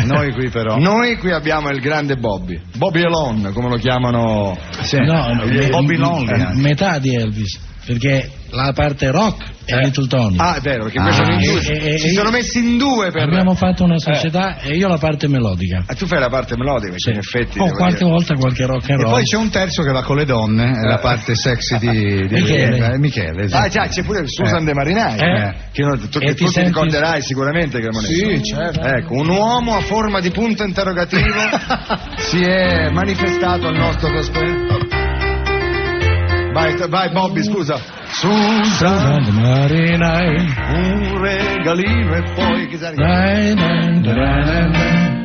S2: Noi qui però. Noi qui abbiamo il grande Bobby. Bobby Alone, come lo chiamano.
S12: Sì. No,
S2: Bobby Lonely.
S12: Metà di Elvis, perché la parte rock è Little Tony.
S2: Ah, è vero, perché sono in due. Si sono messi in due per.
S12: Abbiamo fatto una società e io la parte melodica.
S2: Tu fai la parte melodica, perché in effetti.
S12: Qualche volta qualche rock and roll.
S2: E poi c'è un terzo che va con le donne, la parte sexy di Michele.
S12: Esatto.
S2: Già, c'è pure Susan De Marinai. Che tu ti ricorderai sicuramente che
S12: Sì, certo.
S2: Ecco, un uomo a forma di punto interrogativo si è manifestato al nostro cospetto. Vai Bobby, scusa.
S12: Susan De Marinai,
S2: un regalino e poi chissà.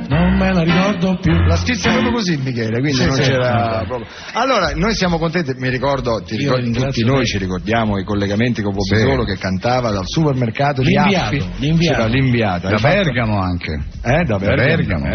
S12: Non me la ricordo più.
S2: La schizza proprio così, Michele, quindi non c'era proprio. Allora, noi siamo contenti, mi ricordo, tutti noi ci ricordiamo i collegamenti con Bobby Solo che cantava dal supermercato di Affi. L'inviato. Da Bergamo anche. Da Bergamo.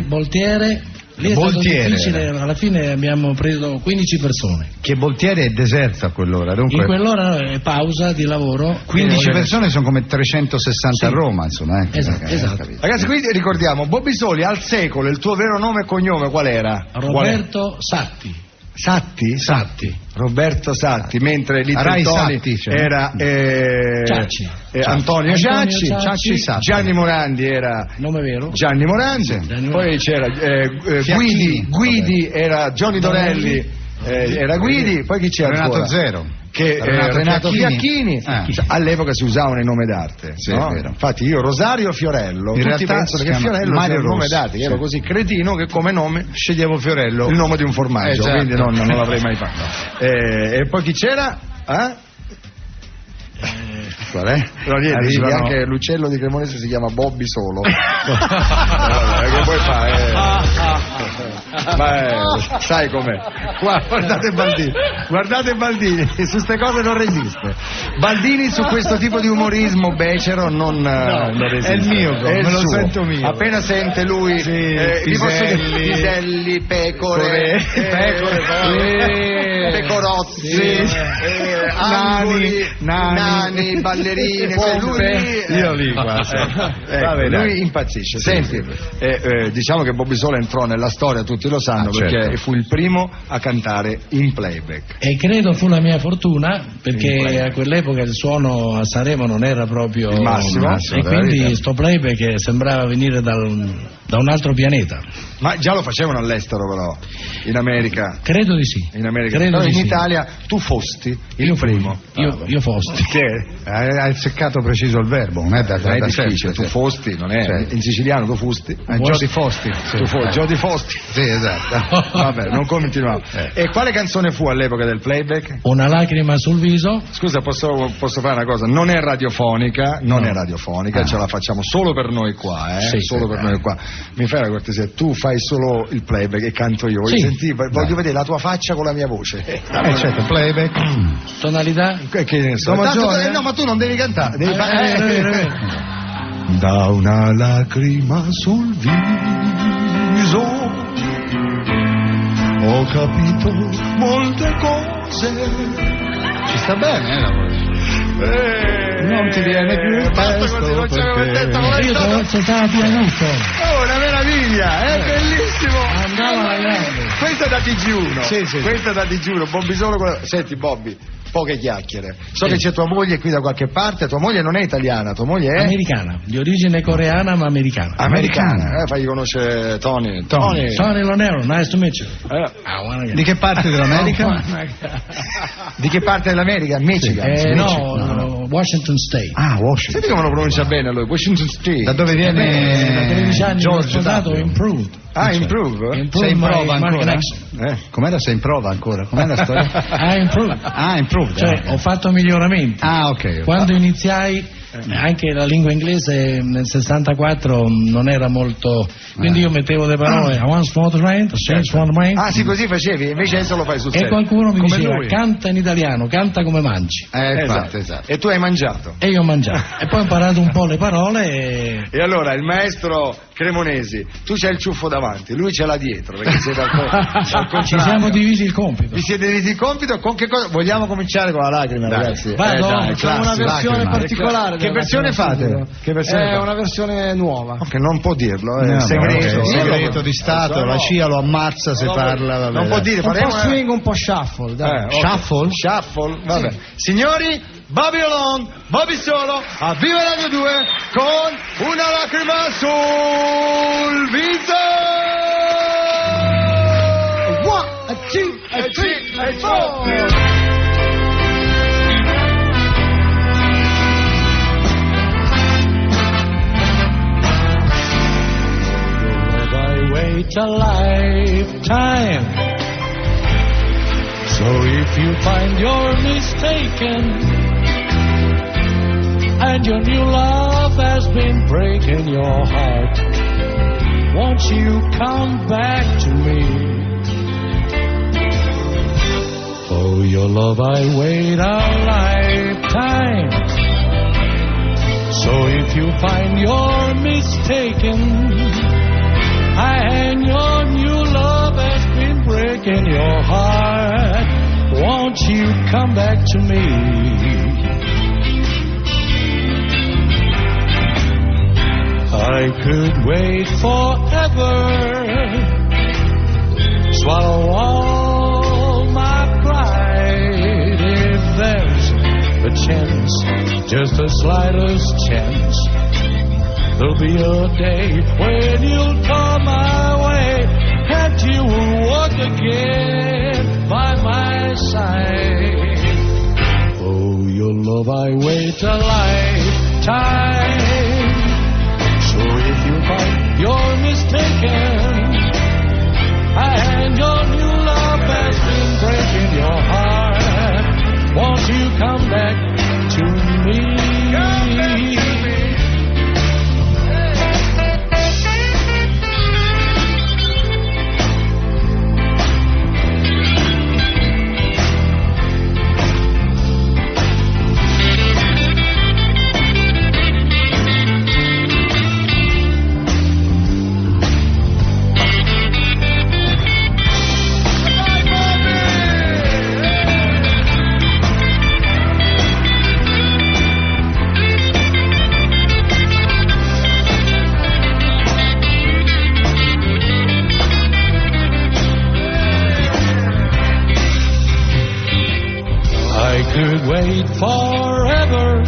S12: Boltiere. Lì è stato difficile, alla fine abbiamo preso 15 persone.
S2: Che Boltiere è deserto a quell'ora, dunque.
S12: In quell'ora è pausa di lavoro.
S2: 15 persone sono come 360 a Roma, insomma.
S12: Esatto.
S2: Ragazzi, qui ricordiamo, Bobby Soli al secolo, il tuo vero nome e cognome qual era?
S12: Roberto Satti.
S2: Satti. Roberto Satti, mentre Little Tony era Antonio Ciacci, Gianni Morandi era
S12: nome vero?
S2: Gianni Morandi. Poi c'era Guidi era Johnny Dorelli, era Guidi, poi chi c'era? Renato Zero. Renato Fiacchini. All'epoca si usavano i nomi d'arte, no? Infatti io Rosario Fiorello, in tutti pensano che Fiorello sia il nome d'arte, io ero così cretino che come nome sceglievo Fiorello, il nome di un formaggio, quindi non l'avrei mai fatto. E poi chi c'era?
S1: Però niente, anche l'uccello di Cremonese si chiama Bobby solo. Che puoi fare? Sai com'è. Guardate Baldini, su queste cose non resiste. Baldini su questo tipo di umorismo becero non resiste.
S2: È il mio, me lo sento mio.
S1: Appena sente lui piselli, pecore, pecorozzi, nani, ballerine,
S2: io lì
S1: lui impazzisce. Senti, diciamo che Bobby Solo entrò nella storia, tutti lo sanno, perché fu il primo a cantare in playback.
S12: E credo fu la mia fortuna, perché a quell'epoca il suono a Sanremo non era proprio
S1: il massimo,
S12: e quindi sto playback sembrava venire da un altro pianeta.
S1: Ma già lo facevano all'estero, però in America.
S12: Credo di sì.
S1: In America. Però in Italia tu fosti il primo.
S12: Io fosti.
S2: Che hai seccato preciso il verbo, non è da
S1: difficile. Tu fosti, non è in siciliano tu fusti.
S2: Jody Fosti.
S1: Jody Fosti.
S2: Sì, esatto.
S1: Vabbè, non continuiamo. E quale canzone fu all'epoca del playback?
S12: Una lacrima sul viso.
S1: Scusa, posso fare una cosa? Non è radiofonica, ce la facciamo solo per noi qua, solo per noi qua. Mi fai la cortesia, tu fai solo il playback e canto io. Voglio vedere la tua faccia con la mia voce.
S2: Certo, playback.
S12: Tonalità?
S1: Che ne so. No, ma tu non devi cantare, devi fare. Da una lacrima sul viso ho capito molte cose.
S2: Ci sta bene, la voce. Non ti viene più il testo
S12: io devo saltare pianuccio.
S1: Una meraviglia, è bellissimo.
S12: Andava alla grande.
S1: Questo è da TG1. Questo è da TG1. Bobby Solo. Senti Bobby, poche chiacchiere. So che c'è tua moglie qui da qualche parte. Tua moglie non è italiana, tua moglie è
S12: americana, di origine coreana ma americana.
S1: Fagli conoscere Tony
S12: Lonero, nice to meet you.
S2: Di che parte dell'America?
S1: Di che parte dell'America? Michigan.
S12: No, Washington State.
S1: Washington. Senti come lo pronuncia bene lui, Washington State.
S2: Da dove viene?
S12: Da 13 anni ho sposato Improved.
S1: Improve?
S2: Sei in prova ancora? Com'era? Sei in prova ancora? Com'è la storia?
S12: Improved. Cioè, ho fatto miglioramenti.
S2: Ok.
S12: Quando iniziai, anche la lingua inglese nel 64 non era molto, quindi io mettevo le parole I once for the rain, change for the rain.
S1: Sì, così facevi, invece adesso lo fai sul serio.
S12: E qualcuno mi diceva canta in italiano, canta come mangi.
S1: Esatto. E tu hai mangiato.
S12: E io ho mangiato. E poi ho imparato un po' le parole
S1: e allora il maestro Cremonesi, tu c'hai il ciuffo davanti, lui ce l'ha dietro, perché siete al
S12: ci siamo divisi il compito.
S1: Vi siete divisi il compito? Con che cosa? Vogliamo cominciare con la lacrima, ragazzi?
S12: Facciamo una versione particolare.
S1: Che versione fate?
S12: È una versione nuova.
S1: Ok, non può dirlo, è
S2: segreto di Stato, la CIA lo ammazza se parla. Vabbè.
S1: Non può dire,
S12: un po' swing, un po' shuffle.
S1: Shuffle? Vabbè. Signori, Babylon, Bobby Solo, a Viva Radio 2 con Una lacrima sul viso.
S11: 1, 2, 3, 4.
S5: Wait a lifetime. So if you find you're mistaken and your new love has been breaking your heart, won't you come back to me? For your love I wait a lifetime. So if you find you're mistaken and your new love has been breaking your heart, won't you come back to me? I could wait forever, swallow all my pride. If there's a chance, just the slightest chance, there'll be a day when you'll come my way and you will walk again by my side. Oh, your love I wait a lifetime. So if you find you're mistaken and your new love has been breaking your heart, won't you come back to me? to wait forever.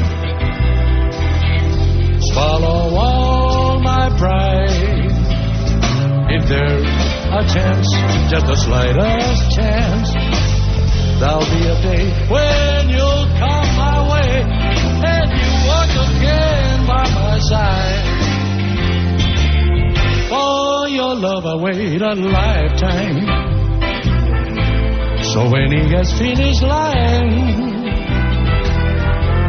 S5: Swallow all my pride. If there's a chance, just the slightest chance, there'll be a day when you'll come my way and you walk again by my side. For your love I wait a lifetime. So when he gets finished lying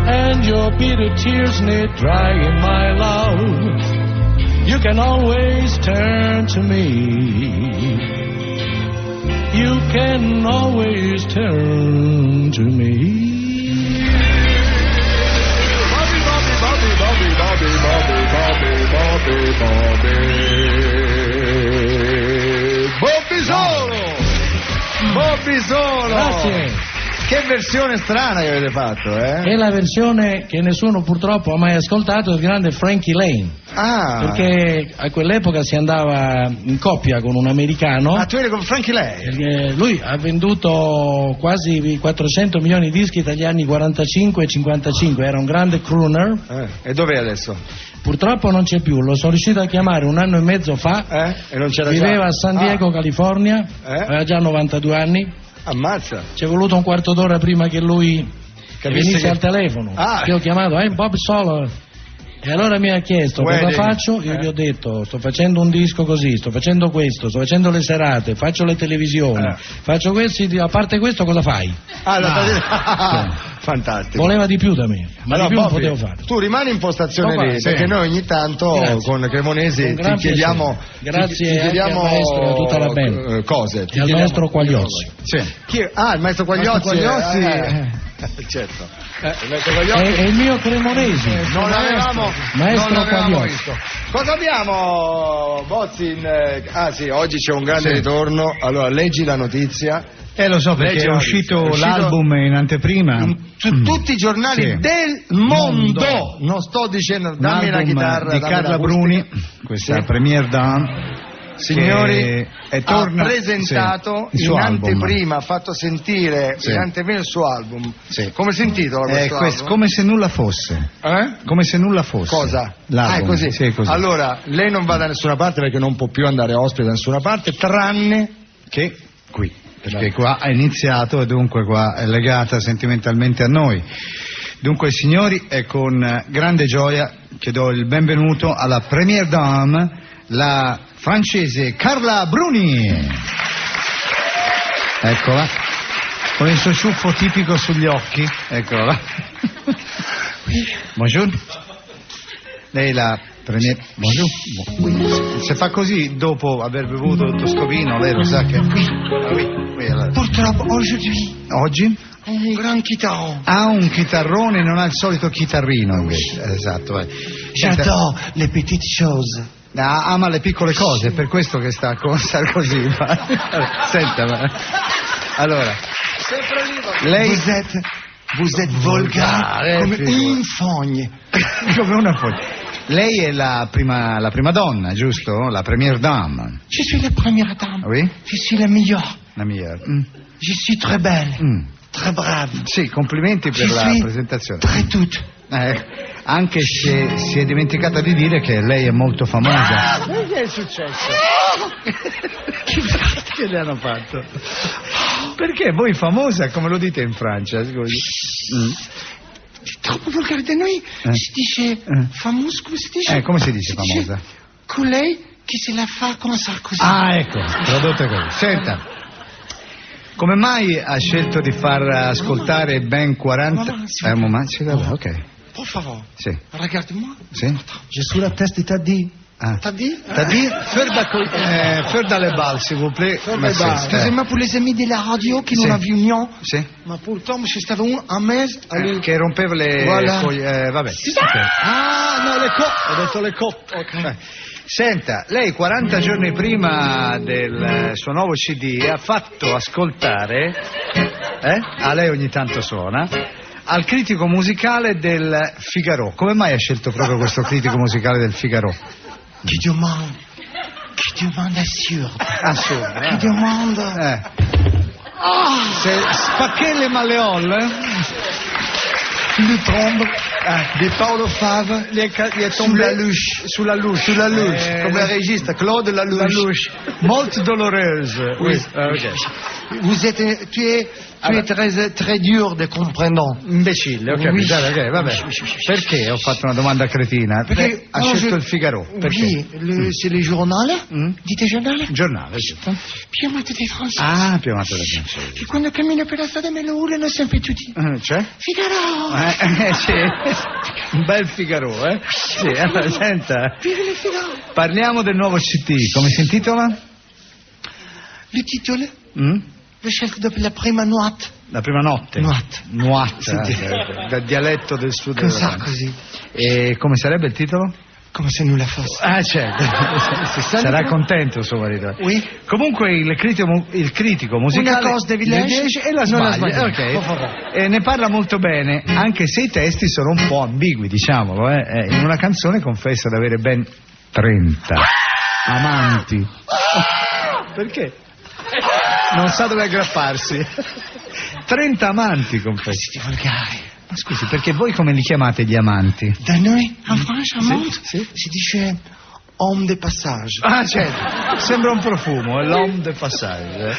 S5: and your bitter tears need drying, my love, you can always turn to me. You can always turn to me.
S1: Bobby, Bobby, Bobby, Bobby, Bobby, Bobby, Bobby, Bobby. Bobby solo! Bobby solo!
S12: Grazie.
S1: Che versione strana che avete fatto, eh?
S12: È la versione che nessuno purtroppo ha mai ascoltato del grande Frankie Lane.
S1: Ah!
S12: Perché a quell'epoca si andava in coppia con un americano.
S1: Ah, tu eri con Frankie Lane?
S12: Lui ha venduto quasi 400 milioni di dischi tra gli anni 45 e 55, era un grande crooner.
S1: E dov'è adesso?
S12: Purtroppo non c'è più, lo sono riuscito a chiamare un anno e mezzo fa.
S1: E non c'era
S12: Viveva
S1: già?
S12: a San Diego, California, aveva già 92 anni.
S1: Ammazza.
S12: Ci è voluto un quarto d'ora prima che lui venisse al telefono. Io ho chiamato, Bob Solo. E allora mi ha chiesto cosa faccio, io gli ho detto sto facendo un disco così, sto facendo questo, sto facendo le serate, faccio le televisioni, faccio questo, a parte questo cosa fai?
S1: Fantastico.
S12: Voleva di più da me, ma
S1: allora,
S12: di più
S1: Bobby,
S12: non potevo fare.
S1: Tu rimani in postazione lì, perché noi ogni tanto con Cremonesi ti chiediamo
S12: grazie anche al maestro e a tutta la band.
S1: Cose.
S12: E al maestro Quagliozzi.
S1: Il maestro Quagliozzi. Certo.
S12: È il mio Cremonesi.
S1: Non l'avevamo
S12: visto.
S1: Cosa abbiamo, Bozzi? Oggi c'è un grande ritorno. Allora, leggi la notizia.
S2: Lo so perché è uscito l'album in anteprima.
S1: Su tutti i giornali del mondo. Non sto dicendo, dammi la chitarra.
S2: Di Carla Bruni, questa Premier Dawn. Signori,
S1: ha presentato in anteprima, ha fatto sentire in anteprima il suo album. Come si intitola questo album?
S2: Come se nulla fosse. Come se nulla fosse.
S1: Cosa?
S2: L'album.
S1: È così.
S2: Sì, è così.
S1: Allora, lei non va da nessuna parte perché non può più andare ospite da nessuna parte, tranne che qui.
S2: Perché qua ha iniziato e dunque qua è legata sentimentalmente a noi. Dunque, signori, è con grande gioia che do il benvenuto alla Première Dame, la francese Carla Bruni. Eccola, con il suo ciuffo tipico sugli occhi. Eccola. Bonjour. Lei la Première. Bonjour. Se fa così dopo aver bevuto tutto scovino, lei lo sa che.
S11: Purtroppo
S2: Oggi?
S11: un gran chitarrone.
S2: Ha un chitarrone, non ha il solito chitarrino invece. Esatto.
S11: J'adore les petites choses.
S2: Ama le piccole cose, è per questo che sta con Sarkozy. Senta, allora, lei
S11: vous êtes volgare come un fogne.
S2: Come una fogna. Lei è la prima donna, giusto? La première dame.
S11: Je suis la première dame.
S2: Oui?
S11: Je suis la meilleure.
S2: La migliore.
S11: Je suis très belle. Très brave.
S2: Sì, complimenti per la presentazione.
S11: Très toute.
S2: Anche se si è dimenticata di dire che lei è molto famosa.
S1: Che è successo?
S2: Che le hanno fatto? Perché voi famosa, come lo dite in Francia? Scusi.
S11: Troppo volgare da noi si dice famoso, come si dice?
S2: Come si dice famosa?
S11: Colei che se la fa con Sarkozy.
S2: Ecco, tradotta così. Senta, come mai ha scelto di far ascoltare ben 40... un momento, ok.
S11: Por favor.
S2: Sì.
S11: Regarde-moi.
S2: Sì.
S11: Je suis la tête de Taddi.
S2: Taddi? Faire dans les balles, s'il vous plaît.
S11: Excusez-moi pour les amis de la radio qui non hanno union.
S2: Sì.
S11: Ma pourtant c'è stato un mese
S2: che rompeva le foglie. Vabbè.
S1: No, le ho detto le coppe.
S2: Ok. Senta, lei 40 giorni prima del suo nuovo CD ha fatto ascoltare, a lei ogni tanto suona, al critico musicale del Figaro. Come mai ha scelto proprio questo critico musicale del Figaro?
S11: Qui demande assurdo.
S2: Qui demande. C'est Spacché le Malleol.
S1: Le Trombe di Paolo Fava gli è tombé sulla luce come regista Claude Lalouche.
S2: Molto doloroso.
S1: Oui. Tu es très dur de comprenant.
S2: Imbecille, ho capito. Ok, vabbè. Perché ho fatto una domanda cretina? Perché ha scelto il Figaro? Perché?
S1: Oui, c'est le journal. Dite giornale?
S2: Giornale, certo.
S1: Piamate dei francesi.
S2: Ah, piamate dei francesi.
S1: Che quando cammino per la strada me lo urlano sempre tutti.
S2: Cioè?
S1: Figaro!
S2: Sì. Un bel Figaro, eh? Sì, allora, senta.
S1: Vive le Figaro!
S2: Parliamo del nuovo CD, come si intitola?
S1: Le titolo? L'ho scelto dopo la prima notte.
S2: La prima notte? Nuat, dal dialetto del sud
S1: Cosa così?
S2: E come sarebbe il titolo?
S1: Come se nulla fosse.
S2: Ah, certo. Sarà contento suo marito.
S1: Oui.
S2: Comunque il critico musicale
S1: Una cosa devi leggere
S2: e la sbaglia. Ok. E ne parla molto bene, anche se i testi sono un po' ambigui, diciamolo. In una canzone confessa di avere ben 30 amanti. Perché? Non sa dove aggrapparsi. 30 amanti, confessi.
S1: Volgari.
S2: Ma scusi, perché voi come li chiamate gli amanti?
S1: Da noi, in Francia,
S2: sì.
S1: si dice homme de passage.
S2: Ah, certo. Sembra un profumo, è l'homme de passage.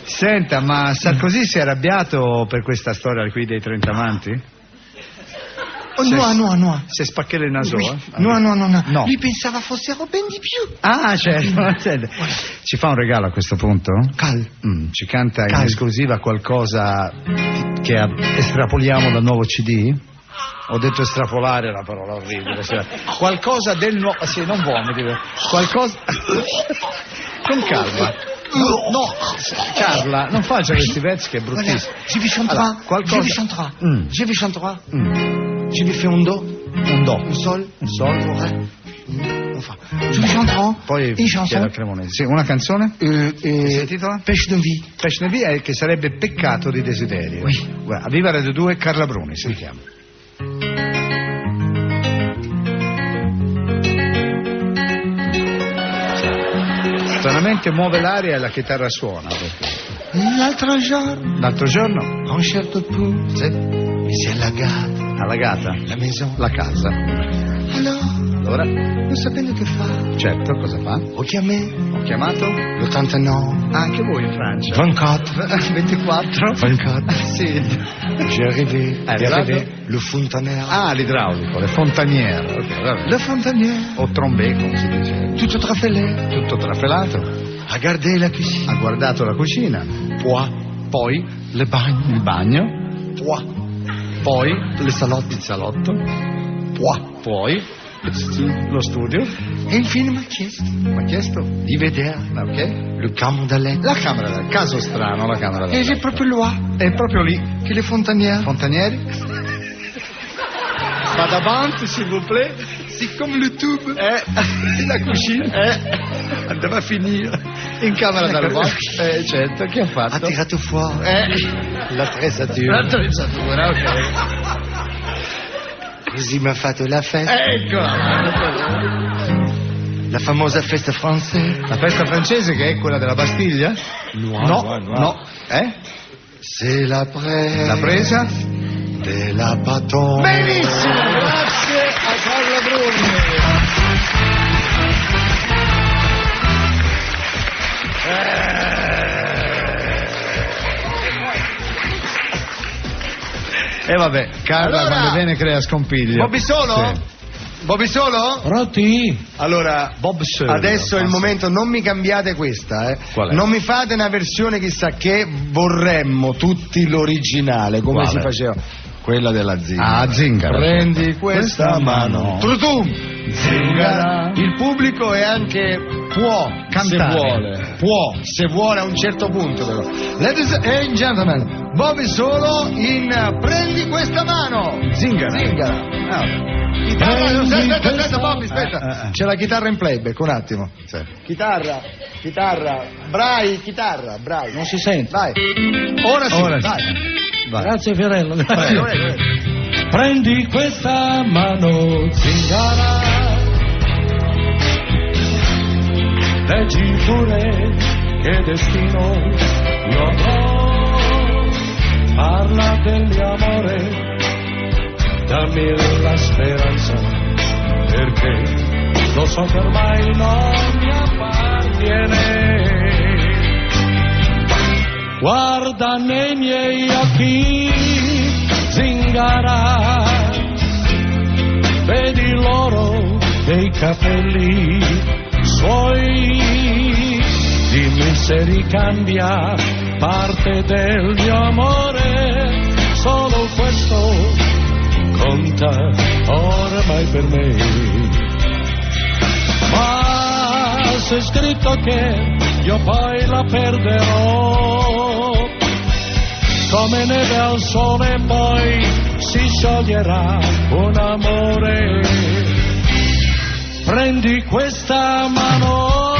S2: Senta, ma Sarkozy si è arrabbiato per questa storia qui dei 30 amanti?
S1: No.
S2: Se spacché il naso?
S1: Oui. No. Lui pensava fossero ben di più.
S2: Ah, certo. Ci fa un regalo a questo punto? Ci canta in esclusiva qualcosa che estrapoliamo dal nuovo CD? Ho detto estrapolare, una parola orribile. Qualcosa del nuovo... Sì, non vomiti. Qualcosa... Con calma. No, Carla, non faccia questi versi che è bruttissimo.
S1: Je vi chanterai. Je vi fais un do, un sol, un ré, un fa. Je vi chanterai.
S2: Poi
S1: chanson.
S2: Sì, una canzone?
S1: Si intitola? Pêche de vie.
S2: Pêche de vie è che sarebbe peccato di desiderio.
S1: Oui.
S2: Guarda, viva Radio 2, Carla Bruni, sentiamo. Stranamente muove l'aria e la chitarra suona.
S1: L'altro giorno?
S2: A un certo punto.
S1: Sì. Mi si è allagata.
S2: Allagata?
S1: La maison.
S2: La casa. Allora?
S1: Non sapendo che fa.
S2: Certo, cosa fa?
S1: Ho
S2: chiamato?
S1: L'89.
S2: Anche voi in Francia?
S1: 24.
S2: Sì.
S1: J'ai arrivé. Le fontaniere.
S2: Ah, l'idraulico, le fontaniere. Okay, vabbè.
S1: Le fontaniere.
S2: O trombè, come si dice.
S1: Tutto trafelato.
S2: Ha guardato la cucina. Poi
S1: il
S2: bagno. Poi
S1: il
S2: salotto. Poi lo studio.
S1: E infine mi ha chiesto
S2: di vedere
S1: la camera da letto.
S2: La camera da letto. Caso strano, la camera da letto.
S1: E è proprio là.
S2: È proprio lì.
S1: Che le fontanieri.
S2: Vado avanti, s'il vous plaît.
S1: C'est comme le tube.
S2: La cucina. Andava a finire in camera da letto. Certo, che ha fatto?
S1: Ha tirato fuori l'attrezzatura.
S2: Ok.
S1: Così mi ha fatto la festa.
S2: Eccola.
S1: La famosa festa francese.
S2: La festa francese che è quella della Bastiglia? No.
S1: C'est la
S2: presa
S1: della Baton.
S2: Benissimo, grazie a Carla Bruni. E vabbè, Carla allora, quando viene crea scompiglio.
S1: Bobby Solo? Sì. Bobby Solo?
S12: Pronti?
S1: Allora,
S2: Bob Solo,
S1: adesso è il momento, non mi cambiate questa,
S2: Qual è?
S1: Non mi fate una versione chissà che, vorremmo tutti l'originale, come
S2: Quale?
S1: si faceva. Quella della Zingara.
S2: Ah, Zingara.
S1: Prendi questa mano. Trutum!
S2: Zingara.
S1: Il pubblico è anche può
S2: cantare.
S1: Se vuole a un certo punto però. Ladies and gentlemen, Bobby Solo in Prendi questa mano.
S2: Zingara.
S1: Chitarra, aspetta Bobby, aspetta. C'è la chitarra in playback, un attimo.
S2: Sì.
S1: Chitarra. Brai.
S12: Non si sente.
S1: Vai. Ora sì.
S12: Vai. Grazie Fiorello.
S1: Prego.
S5: Prendi questa mano, Zingara, leggi pure che destino io avrò, parla dell'amore dammi la speranza, perché lo so che ormai non mi appartiene. Guarda nei miei occhi, zingara, vedi l'oro dei capelli suoi, dimmi se ricambia parte del mio amore, solo questo conta ormai per me. Ma se è scritto che io poi la perderò, come neve al sole poi si scioglierà un amore. Prendi questa mano,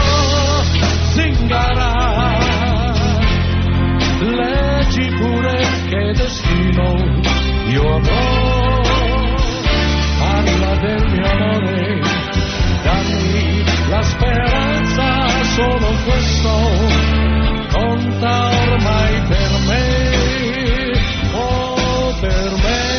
S5: zingara, leggi pure che destino io avrò. Parla del mio amore, dammi la speranza, solo questo conta ormai per me, oh per me.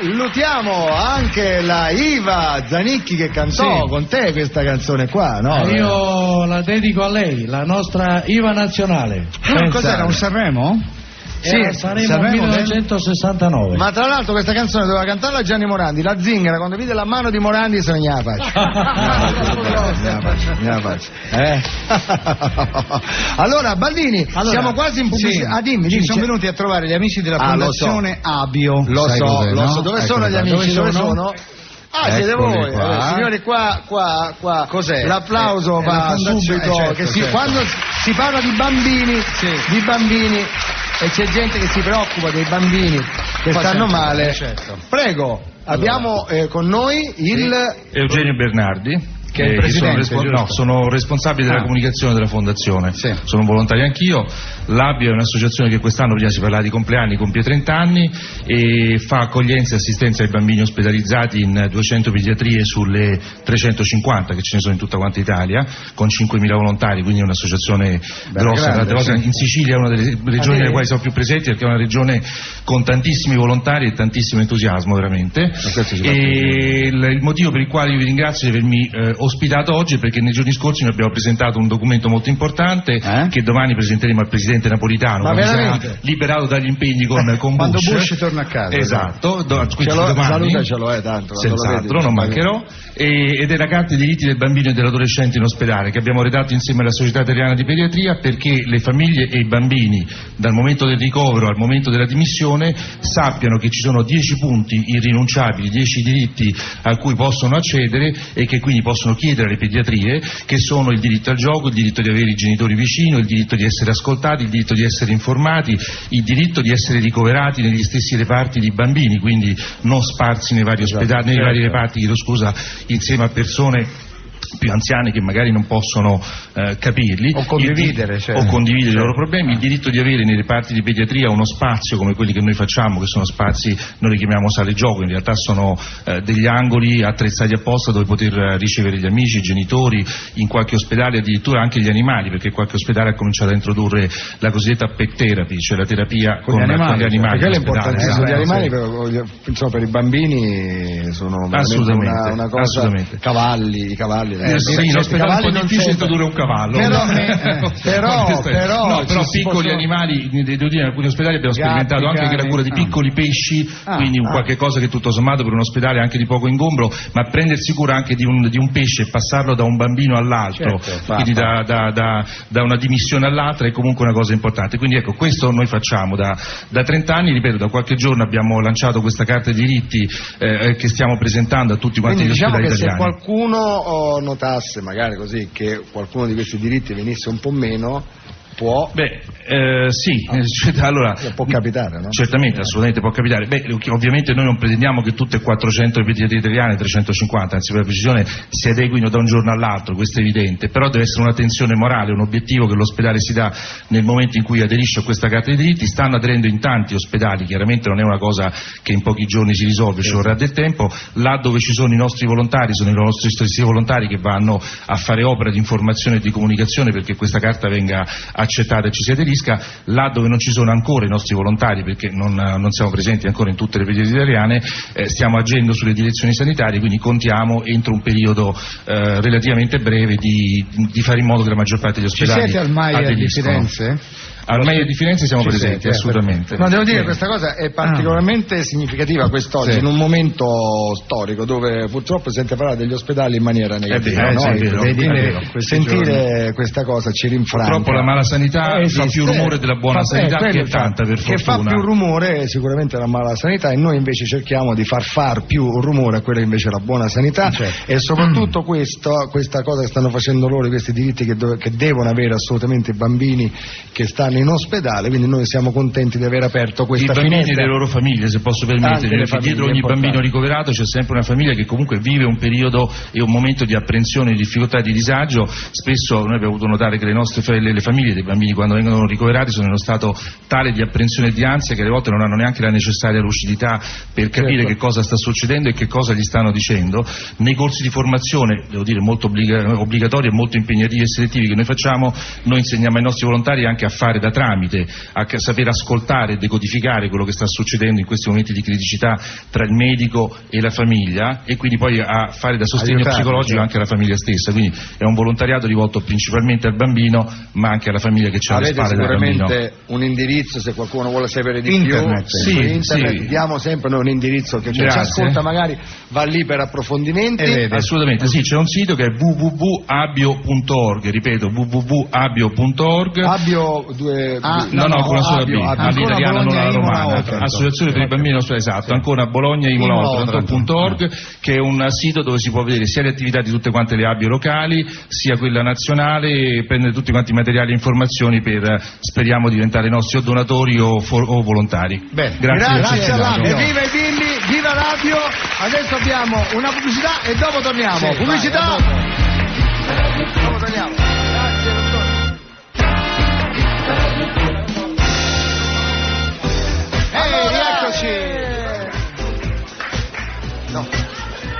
S1: Salutiamo anche la Iva Zanicchi che cantò con te questa canzone qua, no?
S12: Io la dedico a lei, la nostra Iva nazionale.
S2: Cos'era, un Sanremo?
S12: Sì, saremo nel 1969.
S1: Ma tra l'altro questa canzone doveva cantarla Gianni Morandi. La zingara quando vide la mano di Morandi se non gliela faccio. Allora Baldini, siamo quasi in pubblicità. Dimmi,
S2: ci sono venuti a trovare gli amici della fondazione Abio.
S1: Lo so. Dove sono gli amici? Dove sono? Siete voi, signori, qua
S2: cos'è?
S1: L'applauso va subito, certo. Quando si parla di bambini, e c'è gente che si preoccupa dei bambini che stanno male.
S2: Certo.
S1: Prego, abbiamo con noi
S13: Eugenio Bernardi.
S2: Che è il presidente,
S13: sono responsabile della comunicazione della fondazione, sono volontario anch'io. L'Abio è un'associazione che quest'anno, prima si parlava di compleanni, compie 30 anni e fa accoglienza e assistenza ai bambini ospedalizzati in 200 pediatrie sulle 350 che ce ne sono in tutta quanta Italia, con 5.000 volontari, quindi è un'associazione grossa. In Sicilia è una delle regioni nelle quali siamo più presenti, perché è una regione con tantissimi volontari e tantissimo entusiasmo veramente. E il motivo per il quale io vi ringrazio di avermi ospitato oggi, perché nei giorni scorsi noi abbiamo presentato un documento molto importante che domani presenteremo al Presidente Napolitano, quando sarà liberato dagli impegni con Bush.
S2: Quando Bush torna a casa.
S13: Esatto,
S1: salutacelo tanto.
S13: Senz'altro, non mancherò. Ed è la Carta dei diritti del bambino e dell'adolescente in ospedale che abbiamo redatto insieme alla Società Italiana di Pediatria, perché le famiglie e i bambini dal momento del ricovero al momento della dimissione sappiano che ci sono 10 punti irrinunciabili, 10 diritti a cui possono accedere e che quindi possono chiedere alle pediatrie, che sono il diritto al gioco, il diritto di avere i genitori vicino, il diritto di essere ascoltati, il diritto di essere informati, il diritto di essere ricoverati negli stessi reparti di bambini, quindi non sparsi nei vari ospedali, nei vari reparti, insieme a persone più anziane che magari non possono capirli
S2: o condividere,
S13: i loro problemi, il diritto di avere nei reparti di pediatria uno spazio come quelli che noi facciamo, che sono spazi, noi li chiamiamo sale gioco, in realtà sono degli angoli attrezzati apposta dove poter ricevere gli amici, i genitori, in qualche ospedale addirittura anche gli animali, perché qualche ospedale ha cominciato a introdurre la cosiddetta pet therapy, cioè la terapia con gli animali.
S1: Perché l'importanza degli animali per i bambini sono una cosa.
S13: Assolutamente.
S1: I cavalli
S13: sì, in ospedale è un po' difficile introdurre un cavallo. Però piccoli animali, devo dire, in alcuni ospedali abbiamo sperimentato anche la cura di piccoli pesci, quindi qualche cosa che tutto sommato per un ospedale anche di poco ingombro, ma prendersi cura anche di un pesce e passarlo da un bambino all'altro, quindi da una dimissione all'altra, è comunque una cosa importante. Quindi ecco, questo noi facciamo da 30 anni, ripeto, da qualche giorno abbiamo lanciato questa carta di diritti che stiamo presentando a tutti quanti gli ospedali italiani.
S1: Se qualcuno notasse magari così che qualcuno di questi diritti venisse un po' meno, Può?
S13: Sì, allora
S1: può capitare, no?
S13: Certamente, assolutamente può capitare. Ovviamente noi non pretendiamo che tutte e 400 le pediatrie italiane, 350 anzi per la precisione, si adeguino da un giorno all'altro, questo è evidente, però deve essere una tensione morale, un obiettivo che l'ospedale si dà nel momento in cui aderisce a questa carta dei diritti. Stanno aderendo in tanti ospedali, chiaramente non è una cosa che in pochi giorni si risolve, ci vorrà del tempo. Là dove ci sono i nostri volontari, sono i nostri stessi volontari che vanno a fare opera di informazione e di comunicazione perché questa carta venga accettata e ci si aderisca. Là dove non ci sono ancora i nostri volontari, perché non siamo presenti ancora in tutte le pediatrie italiane, stiamo agendo sulle direzioni sanitarie, quindi contiamo entro un periodo relativamente breve di fare in modo che la maggior parte degli ospedali
S2: ci siete al Maier di Firenze?
S13: Al Maier di Firenze siamo presenti, assolutamente.
S1: No, devo dire che questa cosa è particolarmente significativa quest'oggi, in un momento storico dove purtroppo si sente parlare degli ospedali in maniera negativa. Sentire questa cosa ci rinfranca.
S13: Purtroppo la mala sanità fa più rumore della buona sanità, che è tanta, per fortuna.
S1: Che fa più rumore sicuramente la mala sanità, e noi invece cerchiamo di far più rumore a quella che invece è la buona sanità, e soprattutto questa cosa che stanno facendo loro, questi diritti che devono avere assolutamente i bambini che stanno in ospedale, quindi noi siamo contenti di aver aperto questa finestra.
S13: I bambini e le loro famiglie, se posso permettermi, perché dietro ogni bambino ricoverato c'è sempre una famiglia che comunque vive un periodo e un momento di apprensione, di difficoltà, di disagio. Spesso noi abbiamo avuto notare che le famiglie dei bambini, quando vengono ricoverati, sono in uno stato tale di apprensione e di ansia che alle volte non hanno neanche la necessaria lucidità per capire che cosa sta succedendo e che cosa gli stanno dicendo. Nei corsi di formazione, devo dire molto obbligatori e molto impegnativi e selettivi che noi facciamo, noi insegniamo ai nostri volontari anche a fare da tramite, a saper ascoltare e decodificare quello che sta succedendo in questi momenti di criticità tra il medico e la famiglia, e quindi poi a fare da sostegno psicologico anche alla famiglia stessa. Quindi è un volontariato rivolto principalmente al bambino, ma anche alla famiglia che c'è alle spalle del bambino.
S1: Avete sicuramente un indirizzo, se qualcuno vuole sapere di
S2: internet,
S1: più, internet diamo sempre noi un indirizzo che ci ascolta, magari va lì per approfondimenti.
S13: Assolutamente sì, c'è un sito che è www.abio.org, ripeto www.abio.org.
S1: Abio
S13: con una sola B, all'italiana, non alla romana. Associazione per i bambini, esatto, ancora Bologna Imola Otranto.org, che è un sito dove si può vedere sia le attività di tutte quante le Abio locali, sia quella nazionale, e prendere tutti quanti i materiali e informazioni per, speriamo, diventare i nostri o donatori o volontari.
S1: Bene,
S13: grazie
S1: all'Abio. Viva i bimbi, viva l'Abio. Adesso abbiamo una pubblicità e dopo torniamo. Pubblicità. Dopo torniamo. Grazie, dottore. No.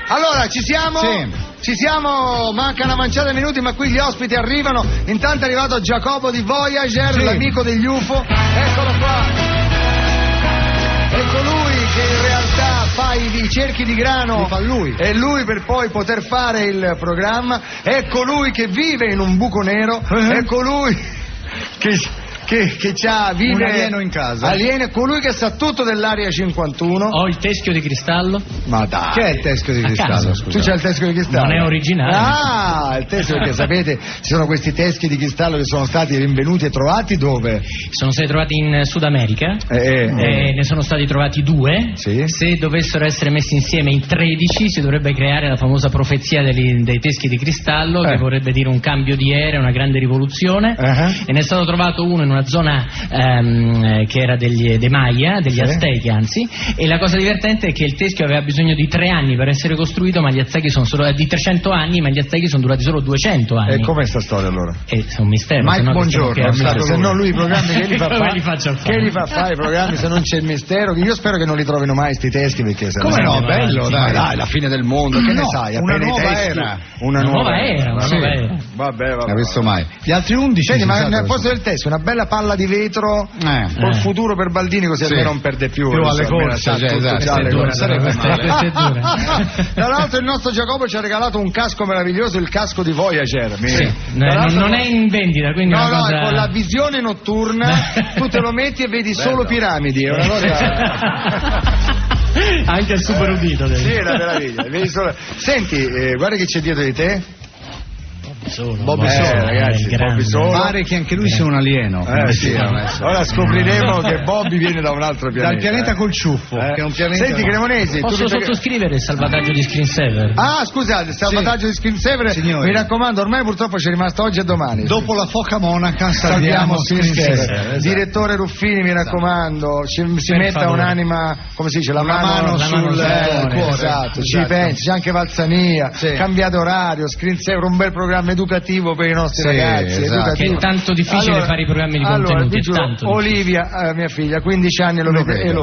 S1: Allora, ci siamo?
S2: Sì.
S1: Ci siamo, manca una manciata di minuti, ma qui gli ospiti arrivano. Intanto è arrivato Giacomo di Voyager, l'amico degli UFO. Eccolo qua. È colui che in realtà fa i cerchi di grano.
S2: Fa lui.
S1: È lui per poi poter fare il programma. È colui che vive in un buco nero. È colui che vive
S2: un alieno in casa.
S1: Alieno, colui che sa tutto dell'area 51.
S14: Ho il teschio di cristallo.
S1: Ma dai.
S2: Che è il teschio di cristallo?
S1: Tu c'hai il teschio di cristallo?
S14: Non è originale.
S1: Ah, il teschio, perché sapete, ci sono questi teschi di cristallo che sono stati rinvenuti e trovati dove?
S14: Sono stati trovati in Sud America. Ne sono stati trovati 2.
S1: Sì.
S14: Se dovessero essere messi insieme in 13 si dovrebbe creare la famosa profezia dei teschi di cristallo, che vorrebbe dire un cambio di era, una grande rivoluzione. E ne è stato trovato uno in una zona che era dei Maya, degli Aztechi anzi, e la cosa divertente è che il teschio aveva bisogno di 3 anni per essere costruito, ma gli Aztechi sono solo di 300 anni, ma gli Aztechi sono durati solo 200 anni.
S1: E com'è sta storia allora?
S14: È un mistero.
S1: Mike Buongiorno, se no lui i programmi che li fa fare? Che li fa fare i programmi se non c'è il mistero? Io spero che non li trovino mai sti teschi, perché se
S2: come no, bello,
S1: dai, la fine del mondo, che ne sai?
S2: Una nuova era.
S14: Una nuova era.
S1: Vabbè.
S2: Non visto mai. Gli altri 11.
S1: Senti, ma nel posto del teschio una bella palla di vetro col futuro per Baldini, così almeno non perde più
S2: alle corse.
S1: Tra l'altro il nostro Giacomo ci ha regalato un casco meraviglioso, il casco di Voyager.
S14: Non è in vendita, quindi
S1: no, è con la visione notturna. Tu te lo metti e vedi solo piramidi. È una cosa
S14: anche il super udito.
S1: Sì, è una meraviglia. Senti, guarda che c'è dietro di te.
S2: Bobby Solo, ragazzi, Bobby Solo.
S15: Pare che anche lui sia un alieno.
S1: Sì. Ora scopriremo che Bobby viene da un altro pianeta.
S15: Dal pianeta col ciuffo. Che è un pianeta...
S1: Senti, Cremonesi,
S14: posso sottoscrivere il salvataggio di screensaver?
S1: Ah, scusate, il salvataggio di screensaver. Mi raccomando, ormai purtroppo c'è rimasto oggi e domani.
S15: Dopo la foca monaca salviamo screensaver.
S1: Esatto. Direttore Ruffini, mi raccomando, si metta un'anima, come si dice, la mano sul cuore. Esatto, ci pensi, c'è anche Valsania, cambiate orario, screensaver, un bel programma educativo per i nostri ragazzi.
S14: Esatto. Che è tanto difficile fare i programmi di contenuti.
S1: Olivia, mia figlia, 15 anni lo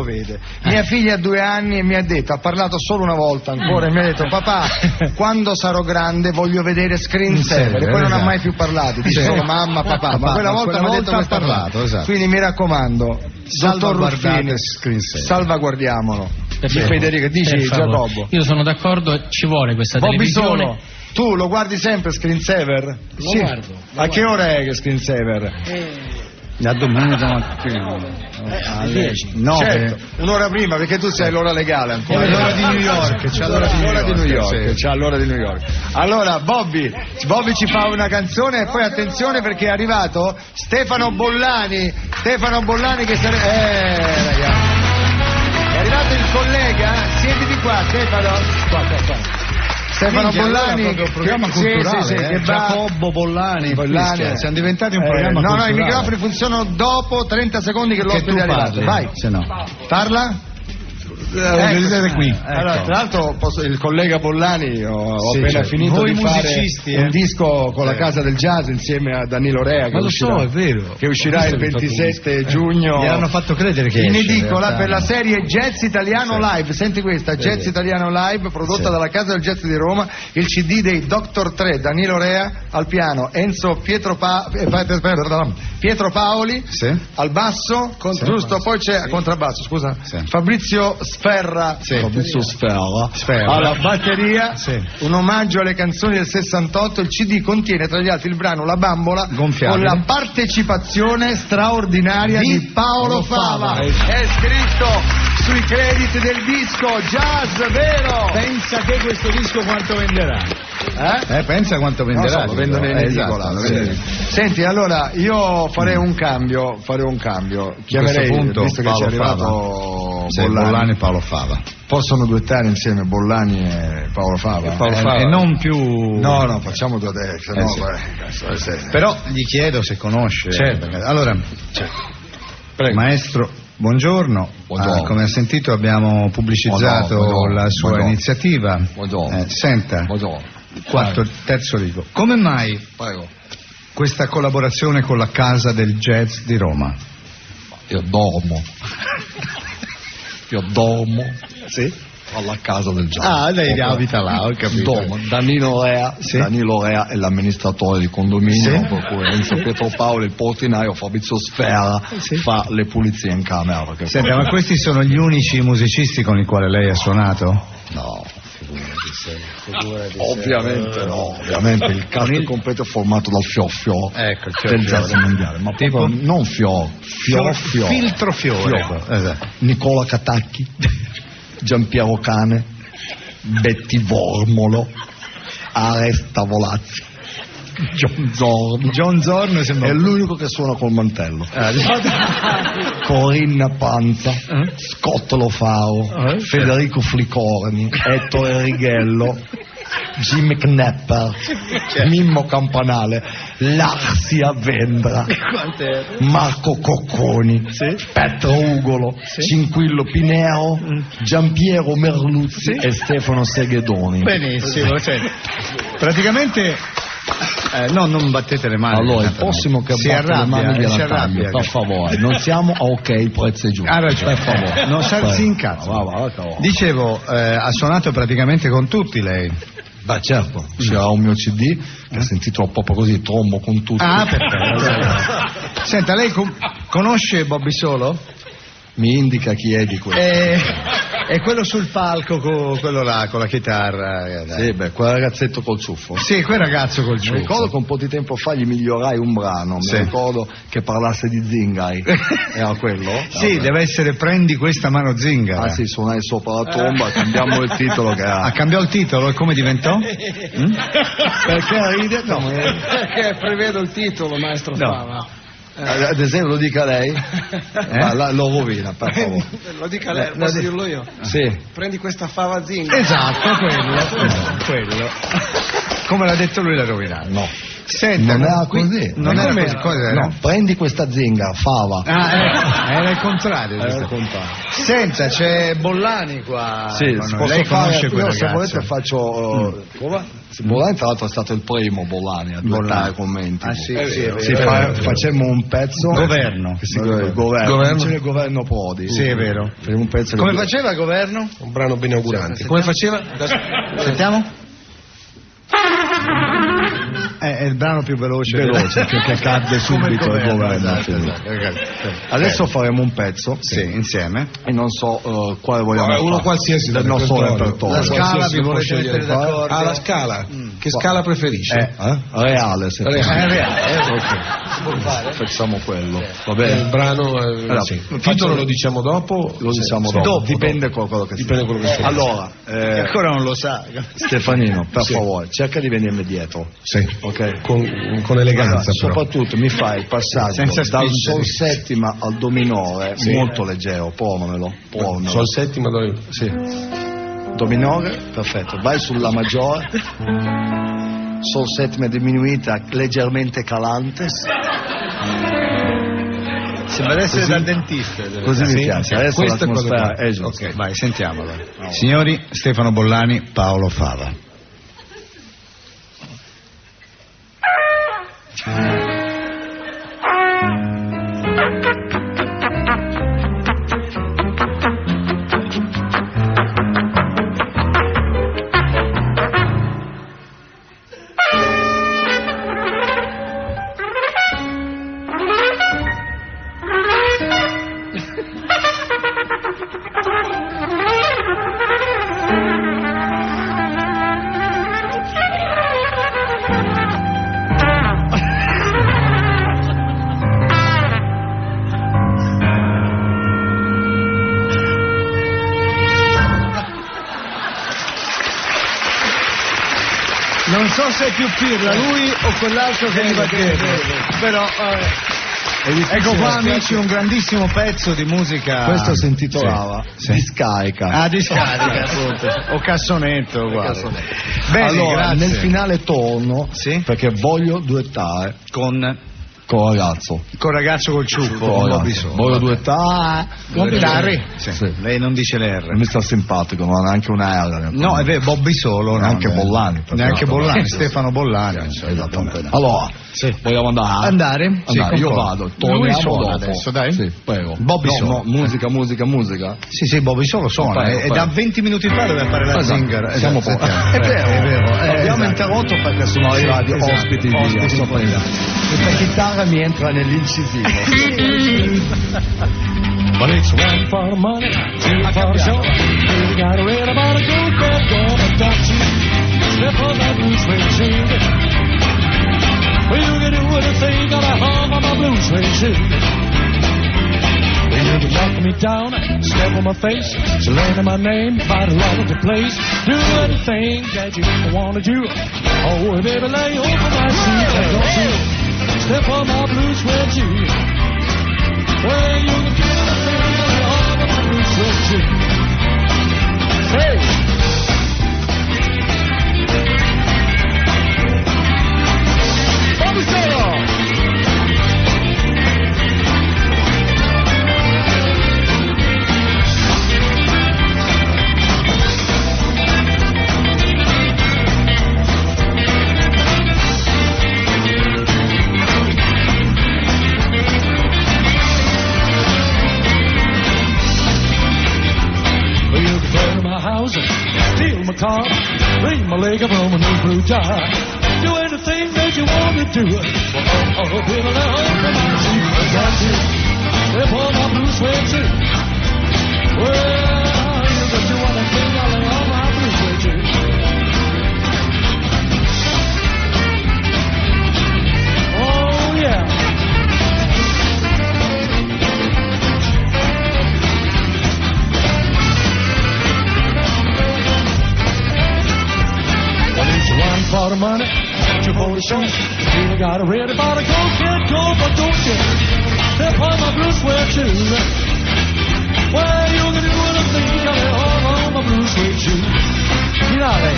S1: vede. Mia figlia ha 2 anni e mi ha detto, ha parlato solo una volta ancora e mi ha detto: papà, quando sarò grande voglio vedere screensaver. E poi non ha mai più parlato, dice solo mamma, papà, ma quella volta mi ha detto che sta parlato. Quindi mi raccomando, dottor Ruffini, salvaguardiamolo. Federico, dici Giacobbo?
S14: Io sono d'accordo, ci vuole questa televisione.
S1: Solo. Tu lo guardi sempre screensaver?
S12: Lo guardo.
S1: A che ora è che screensaver?
S15: La domenica mattina
S1: alle 10. No, certo, un'ora prima, perché tu sei l'ora legale ancora.
S15: L'ora di New York, c'è l'ora di New York,
S1: c'è l'ora di New York. Allora Bobby ci fa una canzone e poi attenzione perché è arrivato Stefano Bollani che sarebbe ragazzi. È arrivato il collega, siediti qua Stefano. Stefano Bollani,
S15: programma culturale, Giacobbo Bollani, siamo diventati un programma culturale.
S1: No, i microfoni funzionano dopo 30 secondi che l'ospite è arrivato. Vai,
S15: se no.
S1: Parla?
S15: Vedete qui.
S1: Allora, tra l'altro il collega Bollani ho appena finito di fare un disco con la Casa del Jazz insieme a Danilo Rea,
S15: è vero,
S1: che uscirà il 27 giugno.
S15: Gli hanno fatto credere che
S1: in edicola per la serie Jazz Italiano Live. Senti questa, Jazz Italiano Live, prodotta dalla Casa del Jazz di Roma, il CD dei Dr. Tre, Danilo Rea al piano, Pietro Paoli al basso, giusto, poi c'è contrabbasso, scusa, Fabrizio Sferra alla batteria, un omaggio alle canzoni del 68. Il CD contiene tra gli altri il brano La Bambola con la partecipazione straordinaria di Paolo Fava. È scritto sui crediti del disco Jazz, vero?
S15: Pensa che questo disco quanto venderà? Pensa quanto venderà?
S1: Lo vendono in edicola. Senti, allora io farei un cambio. Chiamerei, visto che ci è arrivato
S15: Bollani e Paolo Fava.
S1: Possono duettare insieme Bollani e Paolo Fava?
S15: E non più...
S1: No, facciamo due adesso.
S15: Però gli chiedo se conosce.
S1: Certo.
S15: Allora, prego. Maestro, buongiorno. Come ha sentito abbiamo pubblicizzato la sua iniziativa. Senta, terzo rigo. Come mai questa collaborazione con la Casa del Jazz di Roma?
S16: Io dormo alla Casa del Jazz.
S15: Lei abita là, ho capito.
S16: Dormo. Danilo Rea è l'amministratore di condominio, per cui Enzo Pietro Paolo, il portinaio, Fabrizio Sferra fa le pulizie in camera.
S15: Senta, ma questi sono gli unici musicisti con i quali lei ha suonato?
S16: No. Ovviamente no, ovviamente il cast completo è formato dal Fior del jazz mondiale, ma tipo non
S15: Filtro Fiore.
S16: Nicola Catacchi, Giampiero Cane, Betty Vormolo, Aresta Volazzi,
S15: John Zorn
S16: è l'unico che suona col mantello. Corinna Panza, Scott Lofao, Federico Flicorni, Ettore Righello, Jim Knepper, Mimmo Campanale, Larsia Vendra, Marco Cocconi, Petro Ugolo, Cinquillo Pineo, Giampiero Merluzzi e Stefano Seghedoni.
S15: Benissimo, praticamente non battete le mani.
S16: Allora il prossimo che batte le mani gliela taglio, per favore. Non siamo il prezzo è giusto.
S15: Per favore. Non si incazza. Dicevo, ha suonato praticamente con tutti lei.
S16: Beh certo, c'era un mio CD che ha sentito proprio così, trombo con tutti.
S15: Perfetto. Senta, lei conosce Bobby Solo?
S16: Mi indica chi è di questo.
S15: E quello sul palco, quello là, con la chitarra.
S16: Sì, beh, quel ragazzetto col ciuffo.
S15: Sì, quel ragazzo col ciuffo.
S16: Mi ricordo che un po' di tempo fa gli migliorai un brano, mi ricordo che parlasse di zingari. Era quello?
S15: Sì, deve essere Prendi questa mano zingara.
S16: Ah sì, suonai sopra la tomba, cambiamo il titolo che era.
S15: Ah, cambiò il titolo e come diventò?
S16: Perché ride? No,
S12: perché prevedo il titolo, maestro Fava.
S16: Ad esempio lo dica lei, lo rovina, per favore.
S12: Lo dica lei, posso dirlo io?
S16: Sì.
S12: Prendi questa fava zingara.
S15: Esatto, quello. Come l'ha detto lui, l'ha rovinato.
S16: No.
S15: Senta,
S16: non era così.
S15: Non era così. Cosa era?
S16: No, prendi questa zingara, fava.
S15: Era il contrario.
S16: Era il contrario.
S15: Senta, c'è Bollani qua.
S16: Sì,
S15: lei conosce quel
S16: se
S15: ragazzo?
S16: volete faccio. Bollani tra l'altro è stato il primo Bollani a duettare commenti.
S15: Ah sì, è vero.
S16: Facemmo un pezzo.
S15: Governo.
S16: Il governo Prodi.
S15: Sì, è vero.
S16: Un pezzo
S15: come faceva il governo?
S6: Un brano benaugurante.
S15: Come faceva? Sentiamo? È il brano più veloce
S16: perché cadde subito il governo. Adesso faremo un pezzo
S15: insieme
S16: e non so quale vogliamo fare.
S6: Uno qualsiasi
S16: del nostro repertorio.
S15: La scala vi volete mettere d'accordo?
S6: La scala. Che scala preferisce?
S16: Reale.
S15: Facciamo quello.
S16: Va bene.
S6: Il brano il titolo lo diciamo dopo?
S16: Lo diciamo dopo. Dipende quello che sia. Allora,
S15: ancora non lo sa.
S16: Stefanino, per favore, cerca di venirmi dietro.
S6: Sì.
S16: Ok.
S6: Con eleganza.
S16: Soprattutto mi fai il passaggio dal sol settima al do minore molto leggero, provamelo.
S6: Sol settima do minore.
S16: Sì. Do minore, perfetto. Vai sulla maggiore. Sol settima diminuita leggermente calante.
S15: Sembra essere dal dentista.
S16: Così mi piace. Adesso l'atmosfera è giusta.
S15: Ok, vai, sentiamolo. Signori, Stefano Bollani, Paolo Fava. Non so se è più pirla lui o quell'altro che mi va dietro, però ecco qua amici un grandissimo pezzo di musica.
S16: Questo si intitolava Discarica.
S15: Discarica appunto. O cassonetto uguale.
S16: Bene, allora nel finale torno perché voglio duettare
S15: con
S16: ragazzo.
S15: Con ragazzo col ciuffo.
S16: Voglio duettare.
S15: Lei non dice l'R.
S16: Mi sta simpatico, non ha neanche una R.
S15: No, è vero, Bobby solo.
S16: Neanche Bollani.
S15: Neanche Bollani, Stefano Bollani.
S16: Esattamente. Allora, vogliamo andare? Io vado. Torniamo dopo.
S15: Adesso, dai.
S16: Sì, prego.
S15: Bobby solo.
S16: Musica.
S15: Sì, Bobby solo suona. E da 20 minuti fa doveva fare la zingara.
S16: Siamo pochi. È vero. Abbiamo interrotto perché sono arrivati ospiti di sorpresa. Questa chitarra mi entra nell'incisivo.
S5: But it's one for the money, two for the show. You got read about a good girl gonna touch you. Step on that blue suede shoe. Well, you can do anything, got a hum on my blue suede shoe. Well, you can knock me down, step on my face, so land in my name, fight along with the place. Do anything that you want to do. Oh, baby, lay over my seat, don't you? Step on my blue suede shoe. Well, you can do anything on my blue suede shoe. Hey! Bobby Solo! Steal my car, bring my leg up on a new blue jar. Do anything that you want to do. Oh, baby, let open my seat. Got you. Step on my blue suede shoe. Well, you can for the money, you for the show. You got a ready body, go kid, go, but don't you step on my blue suede shoe. Well, you can do anything, got it all on my blue suede shoe. You know that.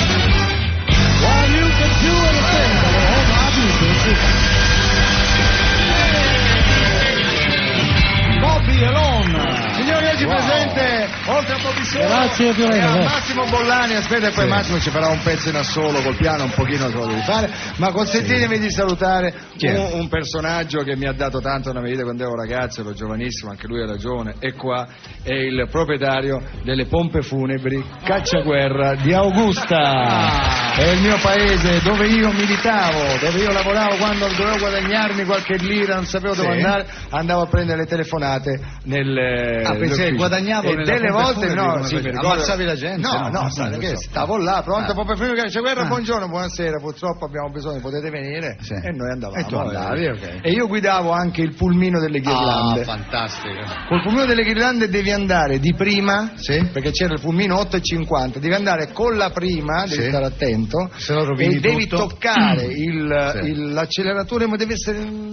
S5: Well, you can do anything, got it all on my blue suede shoe. Bobby Alone.
S1: Signori, oggi presente, oltre a Bobby Solo, Massimo Bollani. Aspetta, e poi Massimo ci farà un pezzo in assolo col piano, un pochino se lo devi fare. Ma consentitemi di salutare un personaggio che mi ha dato tanto nella mia vita quando ero ragazzo, ero giovanissimo, anche lui ha ragione. E qua è il proprietario delle pompe funebri Cacciaguerra di Augusta. È il mio paese dove io militavo, dove io lavoravo quando dovevo guadagnarmi qualche lira, non sapevo dove andare, andavo a prendere le telefonate
S2: perché guadagnavo
S1: e delle volte
S2: ammazzavi la gente?
S1: No, stavo là pronto, pompe funebri Cacciaguerra, buongiorno, buonasera, purtroppo abbiamo bisogno, potete venire? E noi andavamo.
S2: E tu andavi,
S1: e io guidavo anche il pulmino delle ghirlande.
S2: Fantastico.
S1: Col pulmino delle ghirlande devi andare di prima, perché c'era il pulmino 8,50, devi andare con la prima, devi stare attento,
S2: se no rovini
S1: e devi
S2: tutto.
S1: toccare l'acceleratore, ma deve essere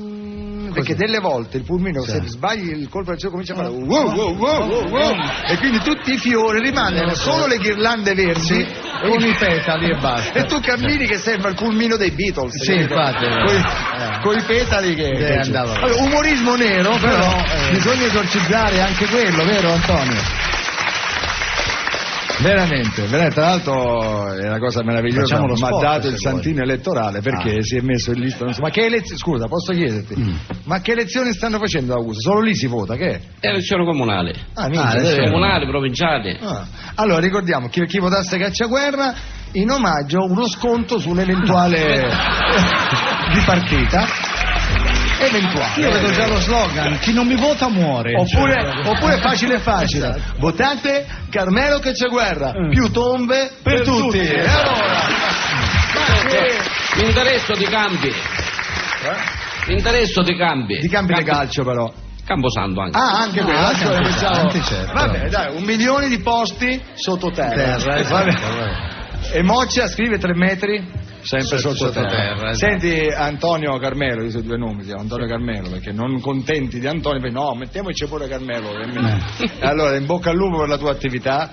S1: perché delle volte il pulmino, se sbagli il colpo del cielo, comincia a fare wow, e quindi tutti i fiori rimangono solo le ghirlande verdi
S2: con i petali e basta.
S1: E tu cammini che sembra il pulmino dei Beatles.
S2: Sì, infatti.
S1: Con i petali che
S2: andavano.
S1: Allora, umorismo nero, però bisogna esorcizzare anche quello, vero Antonio? Veramente, tra l'altro è una cosa meravigliosa, mi ha dato il santino elettorale perché si è messo in lista, non so, ma che elezioni, scusa, posso chiederti, ma che elezioni stanno facendo a Augusta? Solo lì si vota, che è?
S17: Elezioni comunali. Comunali, provinciali.
S1: Allora ricordiamo, chi votasse Cacciaguerra, in omaggio uno sconto sull'eventuale di partita. Eventuale.
S2: Io vedo già lo slogan, chi non mi vota muore.
S1: Oppure facile, votate Carmelo Cacciaguerra, più tombe per tutti. E allora
S17: l'interesse di campi. L'interesse di campi.
S1: Di campi di calcio però.
S17: Camposanto anche.
S1: Anche quello.
S2: Certo.
S1: Vabbè, dai, 1 milione di posti sottoterra. E Moccia scrive 3 metri. Sempre sottoterra. Senti Antonio Carmelo, io so 2 nomi, si chiama Antonio Carmelo, perché non contenti di Antonio, no, mettiamoci pure Carmelo. Allora, in bocca al lupo per la tua attività.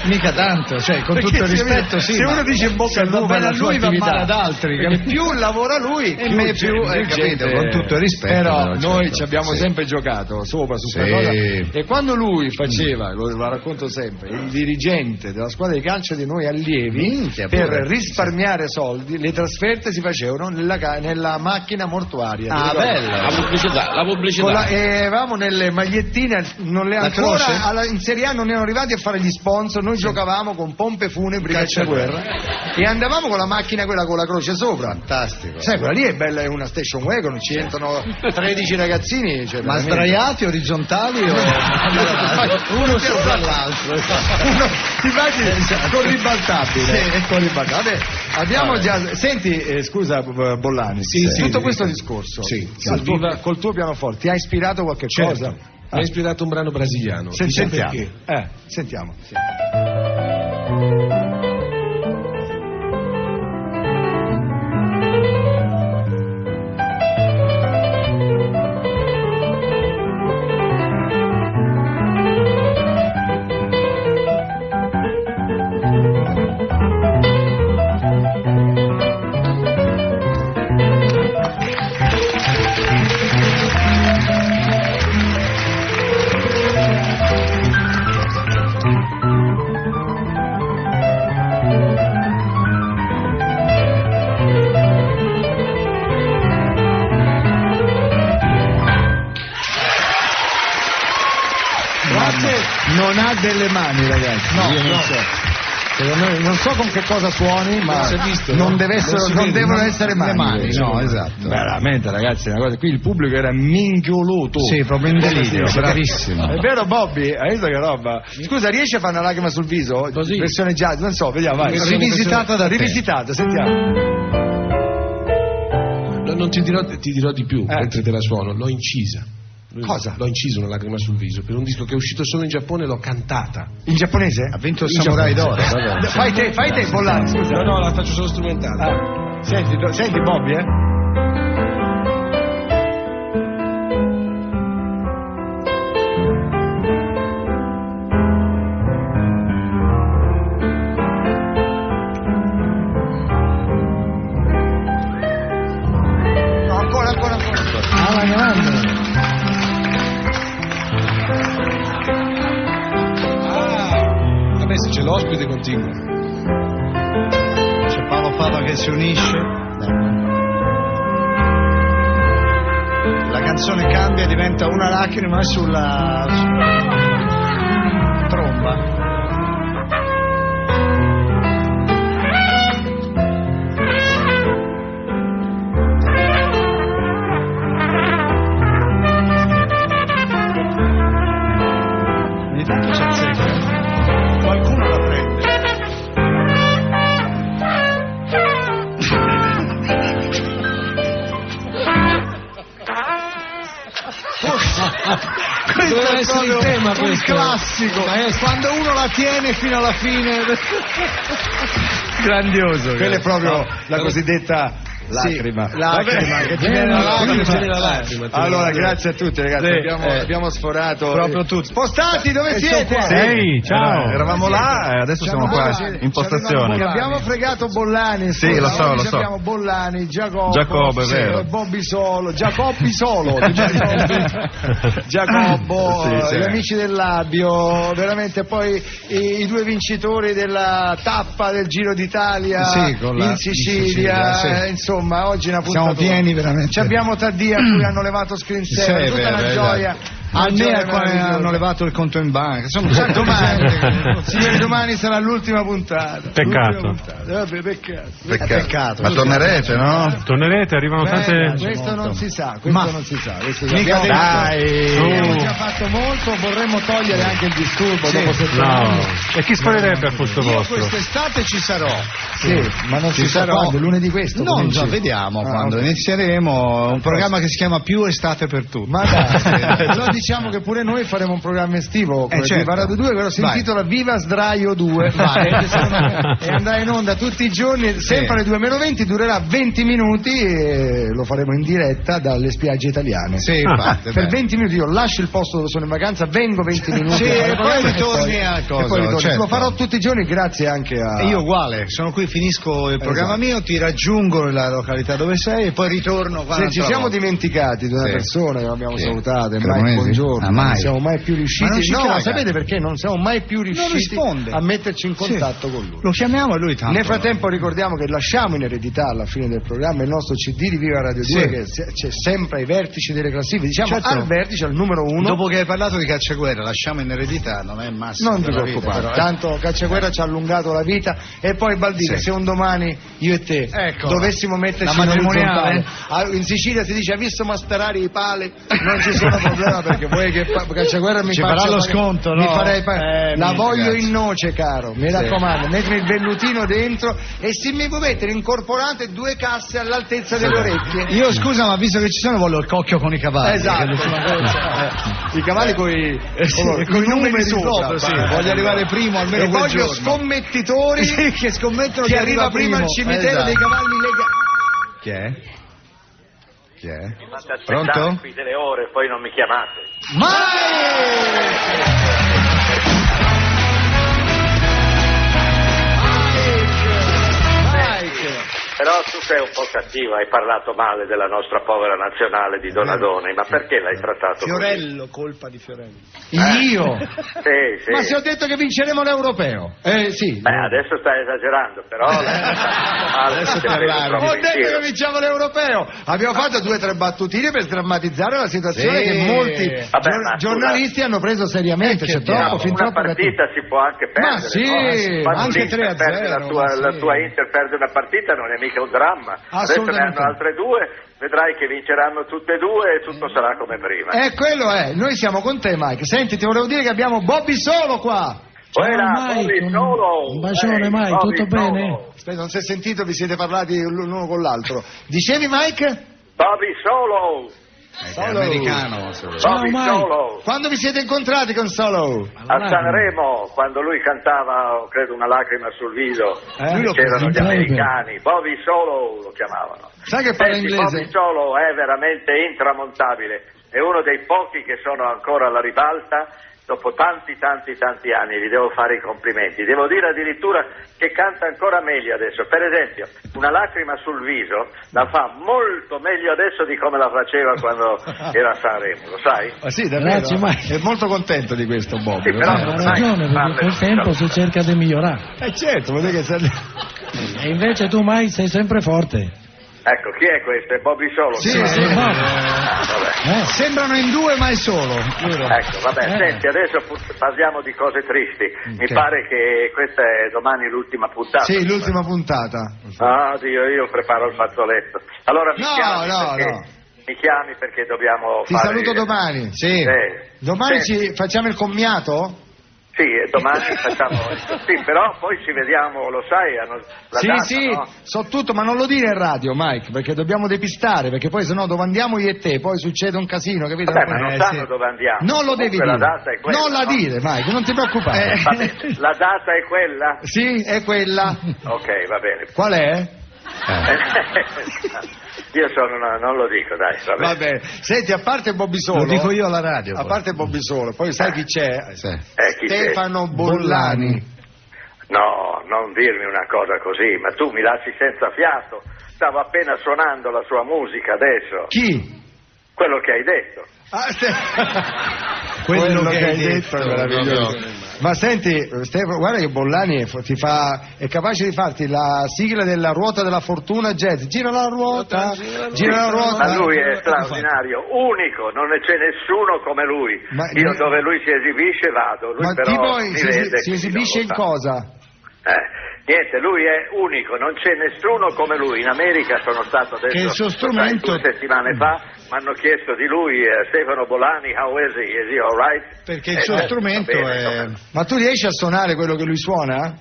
S2: Mica tanto, cioè con tutto il rispetto,
S1: se uno dice in bocca al lupo per la sua attività,
S2: va male ad altri,
S1: perché più lavora lui
S2: e me più capito, con tutto il rispetto.
S1: Però noi ci abbiamo sempre giocato sopra su questa cosa, e quando lui faceva, lo racconto sempre, il dirigente della squadra di calcio di noi allievi, per risparmiare soldi, le trasferte si facevano nella macchina mortuaria.
S17: Bella la pubblicità.
S1: E avevamo nelle magliettine, non le ancora in Serie A non erano arrivati a fare gli sponsor, noi giocavamo con pompe funebri Cacciaguerra e andavamo con la macchina quella con la croce sopra.
S2: Fantastico.
S1: Sai, quella lì è bella, è una station wagon, ci entrano 13 ragazzini. Cioè,
S2: ma sdraiati, orizzontali o uno sopra l'altro?
S1: Ti immagini con ribaltabile? Vabbè, abbiamo già. Senti, scusa Bollani, tutto questo discorso col tuo pianoforte ti ha ispirato qualche cosa?
S6: Mi ha ispirato un brano brasiliano.
S1: Sentiamo.
S6: Perché?
S1: Sentiamo. Non ha delle mani, ragazzi. Io non so. Non so con che cosa suoni, ma non devono essere mani.
S2: No, esatto.
S1: Veramente, ragazzi, una cosa. Qui il pubblico era minchioluto.
S2: Sì, proprio in delirio, bravissimo.
S1: È vero, Bobby? Hai visto che roba? Scusa, riesci a fare una lacrima sul viso?
S2: Così.
S1: Versione jazz, non so, vediamo, vai. Rivisitata, sentiamo.
S6: Non ti dirò di più mentre te la suono, l'ho incisa.
S1: Cosa?
S6: L'ho inciso una lacrima sul viso per un disco che è uscito solo in Giappone e l'ho cantata.
S1: In giapponese?
S15: Ha vinto il Samurai d'Oro.
S1: Fai te, Bollani, scusa.
S6: No, la faccio solo strumentale.
S1: Senti Bobby,
S6: Se c'è l'ospite continua.
S15: C'è Paolo Fava che si unisce. La canzone cambia e diventa una lacrima sulla tromba. Ogni tanto c'è il secco. Qualcuno la prende.
S1: Questo
S6: doveva essere il tema,
S1: un
S6: questo.
S1: classico. Quando uno la tiene fino alla fine.
S15: Grandioso.
S1: Quella è proprio la cosiddetta lacrima.
S15: Lacrima, che ti viene la lacrima.
S1: Allora, grazie a tutti ragazzi, abbiamo sforato
S15: proprio tutti.
S1: Spostati, dove siete?
S13: Ehi, ciao. Eravamo là e adesso siamo qua in postazione.
S1: Abbiamo fregato Bollani.
S13: Sì, lo so.
S1: Abbiamo Bollani, Giacobbo,
S13: è vero.
S1: Bobby Solo, Giacobbi Solo, Giacobbo, gli amici del Labio, veramente poi i due vincitori della tappa del Giro d'Italia in Sicilia, insomma oggi una puntata.
S15: Siamo pieni veramente.
S1: Ci abbiamo Taddia a cui hanno levato screen saver, tutta una gioia.
S15: A me hanno levato il conto in banca. Insomma,
S1: signori, domani sarà l'ultima puntata.
S13: Peccato.
S1: Vabbè,
S15: peccato.
S13: Ma tornerete, no?
S3: Tornerete, arrivano tante.
S1: Questo non si sa, non si sa.
S15: Abbiamo
S1: già fatto molto, vorremmo togliere anche il disturbo dopo 7 anni.
S3: E chi sparerebbe a posto vostro?
S15: Quest'estate ci sarò.
S1: Ma non si sa quando, lunedì questo?
S15: Non già vediamo quando inizieremo un programma che si chiama Più Estate per Tutti.
S1: Ma dai, allora diciamo che pure noi faremo un programma estivo con Radio 2, però si intitola Viva Sdraio 2 e andrà in onda tutti i giorni, sempre alle 2:20, durerà 20 minuti e lo faremo in diretta dalle spiagge italiane. Per 20 minuti io lascio il posto dove sono in vacanza, vengo 20 minuti
S15: e poi ritorni a cosa.
S1: Lo farò tutti i giorni grazie anche a...
S15: E io uguale, sono qui, finisco il programma mio, ti raggiungo nella località dove sei e poi ritorno qua.
S1: Se ci siamo dimenticati di una persona che non abbiamo salutato, buongiorno, non siamo mai più riusciti. No, sapete perché? Non siamo mai più riusciti a metterci in contatto con lui.
S15: Lo chiamiamo e lui tanto.
S1: Nel frattempo ricordiamo che lasciamo in eredità alla fine del programma il nostro CD di Viva Radio 2 che c'è sempre ai vertici delle classifiche, diciamo al vertice, al numero 1.
S15: Dopo che hai parlato di Cacciaguerra, lasciamo in eredità, non è il massimo.
S1: Non ti preoccupare, tanto Cacciaguerra ci ha allungato la vita. E poi Baldini, se un domani io e te dovessimo metterci in orizzontale, in Sicilia si dice: hai visto Mastarari i pali? Non ci sono problema, perché vuoi che Cacciaguerra mi
S15: farà lo sconto, no?
S1: Mi farei la voglio in noce, caro, mi raccomando, mettimi il vellutino dentro e se mi puoi mettere incorporate 2 casse all'altezza delle orecchie.
S15: Io scusa, ma visto che ci sono voglio il cocchio con i cavalli.
S1: Esatto. I cavalli con i numeri sopra, voglio arrivare primo almeno e voglio giorno. Scommettitori
S15: che scommettono
S1: che arriva prima al cimitero dei cavalli legati.
S15: Chi è? Chi è?
S7: Mi fate aspettare qui delle ore e poi non mi chiamate. Però tu sei un po' cattiva, hai parlato male della nostra povera nazionale di Donadoni, ma perché l'hai trattato
S1: Fiorello, colpa di Fiorello.
S7: Io? Sì.
S1: Ma se ho detto che vinceremo l'europeo. Sì.
S7: Beh, adesso stai esagerando, però
S1: adesso ho detto che vinciamo l'europeo. Abbiamo fatto 2 o 3 battutine per drammatizzare la situazione che molti giornalisti hanno preso seriamente. C'è troppo, fin
S7: una
S1: troppo
S7: partita si può anche perdere.
S1: Ma sì, anche 3-0.
S7: La tua Inter perde una partita, non è mica un dramma. Adesso ne hanno altre 2, vedrai che vinceranno tutte e 2 e tutto sarà come prima.
S1: Quello è, noi siamo con te, Mike. Senti, ti volevo dire che abbiamo Bobby Solo qua.
S7: Bobby Solo.
S12: Un bacione, Mike, tutto bene?
S1: Aspetta, non si è sentito, vi siete parlati l'uno con l'altro. Dicevi, Mike?
S7: Bobby Solo.
S1: Solo.
S15: Americano.
S7: Ciao Solo.
S1: Quando vi siete incontrati con Solo?
S7: A Sanremo, quando lui cantava, credo, Una lacrima sul viso, c'erano gli americani. Bobby Solo lo chiamavano.
S1: Sai che parla inglese?
S7: Bobby Solo è veramente intramontabile. È uno dei pochi che sono ancora alla ribalta. Dopo tanti anni gli devo fare i complimenti. Devo dire addirittura che canta ancora meglio adesso. Per esempio, Una lacrima sul viso la fa molto meglio adesso di come la faceva quando era a Sanremo, lo sai?
S1: Sì, davvero. Grazie, è molto contento di questo Bob.
S12: Sì, però ha ragione, perché col tempo si cerca di migliorare.
S1: Certo, vuol dire che
S12: E invece tu, Mike, sei sempre forte.
S7: Ecco, chi è questo? È Bobby Solo?
S1: Sì. Sembrano in due, ma è solo.
S7: Ecco, vabbè, senti, adesso parliamo di cose tristi. Mi pare che questa è domani l'ultima puntata.
S1: Sì, l'ultima puntata.
S7: Ah, Dio, io preparo il fazzoletto. Allora mi chiami perché dobbiamo
S1: Ti saluto domani. Sì. Domani facciamo il commiato?
S7: Sì, domani facciamo. Sì, però poi ci vediamo, lo sai, la data, no?
S1: So tutto, ma non lo dire in radio, Mike, perché dobbiamo depistare, perché poi sennò dove andiamo io e te, poi succede un casino, capito?
S7: Vabbè, ma non sanno dove andiamo.
S1: Non lo devi dire.
S7: La data è quella,
S1: non la dire, Mike, non ti preoccupare.
S7: Vabbè, la data è quella?
S1: Sì, è quella.
S7: Ok, va bene.
S1: Qual è?
S7: Io non lo dico, dai,
S1: vabbè. Senti, a parte Bobby Solo,
S15: lo dico io alla radio.
S1: A parte Bobby Solo, poi sai chi c'è?
S7: Chi
S1: Stefano Bollani.
S7: No, non dirmi una cosa così, ma tu mi lasci senza fiato. Stavo appena suonando la sua musica adesso.
S1: Chi?
S7: Quello che hai detto.
S1: Quello che hai detto è meraviglioso. Ma senti, Stefano, guarda che Bollani è capace di farti la sigla della Ruota della Fortuna jazz. Gira la ruota, gira la ruota.
S7: Ma lui è straordinario, unico, non c'è nessuno come lui. Io dove lui si esibisce vado. Lui però
S1: si esibisce in cosa?
S7: Niente, lui è unico, non c'è nessuno come lui. In America sono stato adesso
S1: che il suo strumento...
S7: 2 settimane fa, mi hanno chiesto di lui, Stefano Bolani, how is he? Is he all right?
S1: Perché il suo strumento è... Ma tu riesci a suonare quello che lui suona?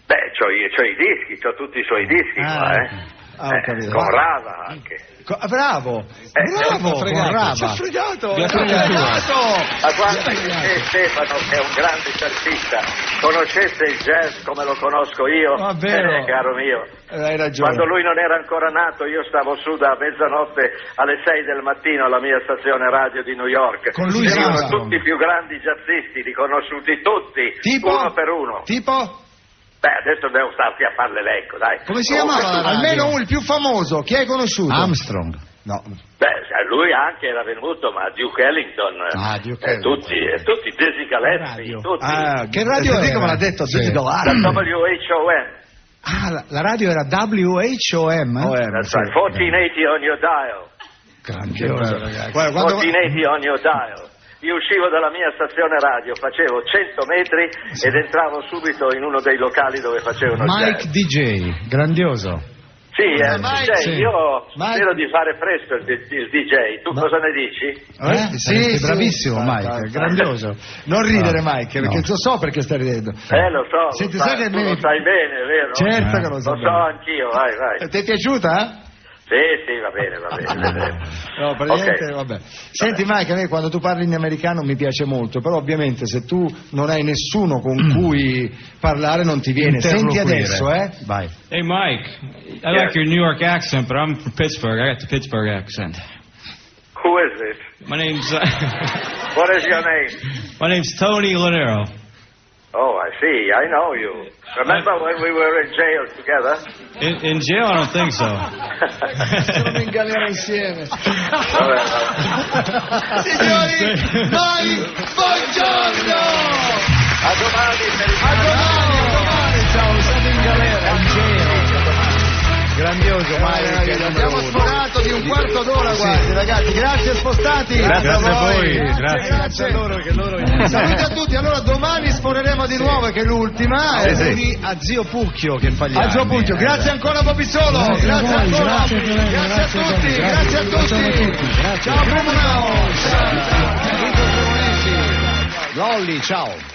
S7: Beh, c'ho i dischi, c'ho tutti i suoi dischi qua, con Rava anche.
S1: Bravo, bravo, con Rava.
S7: Ci ha fregato. Ma guarda che Stefano, che è un grande jazzista, conoscesse il jazz come lo conosco io, caro mio.
S1: Hai ragione.
S7: Quando lui non era ancora nato, io stavo su da mezzanotte alle 6 del mattino alla mia stazione radio di New York.
S1: Con lui
S7: erano tutti i più grandi jazzisti, li conosciuti tutti, uno per uno.
S1: Tipo?
S7: Beh, adesso devo starti a fare l'elenco, dai.
S1: Come si chiamava? Almeno il più famoso. Chi hai conosciuto?
S15: Armstrong.
S1: No.
S7: Beh, lui anche era venuto, ma Duke Ellington.
S1: Duke Ellington.
S7: Tutti, Dizzy Gillespie, tutti.
S1: Che radio era? Me l'ha detto Dizzy Gillespie.
S7: La WHOM.
S1: La radio era WHOM?
S7: That's right, 1480 on your dial.
S1: Grandioso, ragazzi.
S7: 1480 on your dial. Io uscivo dalla mia stazione radio, facevo 100 metri ed entravo subito in uno dei locali dove facevano
S15: Mike DJ, grandioso.
S7: Sì, io spero di fare presto il DJ. Tu cosa ne dici?
S15: Sì, bravissimo Mike, grandioso.
S1: Non ridere Mike, perché so perché stai ridendo.
S7: Lo so.
S1: Senti, sai che
S7: lo sai bene, vero?
S1: Certo che lo so.
S7: Lo so anch'io, vai.
S1: Ti è piaciuta?
S7: Sì, va bene.
S1: No, praticamente, vabbè. Senti Mike, a me quando tu parli in americano mi piace molto, però ovviamente se tu non hai nessuno con cui parlare non ti viene. Senti adesso,
S15: Vai.
S3: Hey Mike, I like your New York accent, but I'm from Pittsburgh. I got the Pittsburgh accent.
S7: Who is this?
S3: My name's...
S7: What is your name?
S3: My name's Tony Lanero.
S7: Oh, I see. I know you. Remember when we were in jail together?
S3: In jail? I don't think so.
S1: Sono in galera insieme. Signori, Mike, buongiorno!
S7: A domani.
S1: Ciao, siamo in galera, in jail.
S15: Grandioso Mike,
S1: abbiamo sforato di un quarto d'ora, guardi ragazzi, grazie spostati.
S15: Grazie a voi.
S1: Grazie a loro che saluti a tutti. Allora domani sforeremo di nuovo, che è l'ultima.
S15: A Zio Pucchio che fa gli anni.
S1: A Zio Pucchio, grazie ancora Bobby Solo. Grazie ancora. Grazie a tutti. Ciao Bruno.
S15: Lolli, ciao.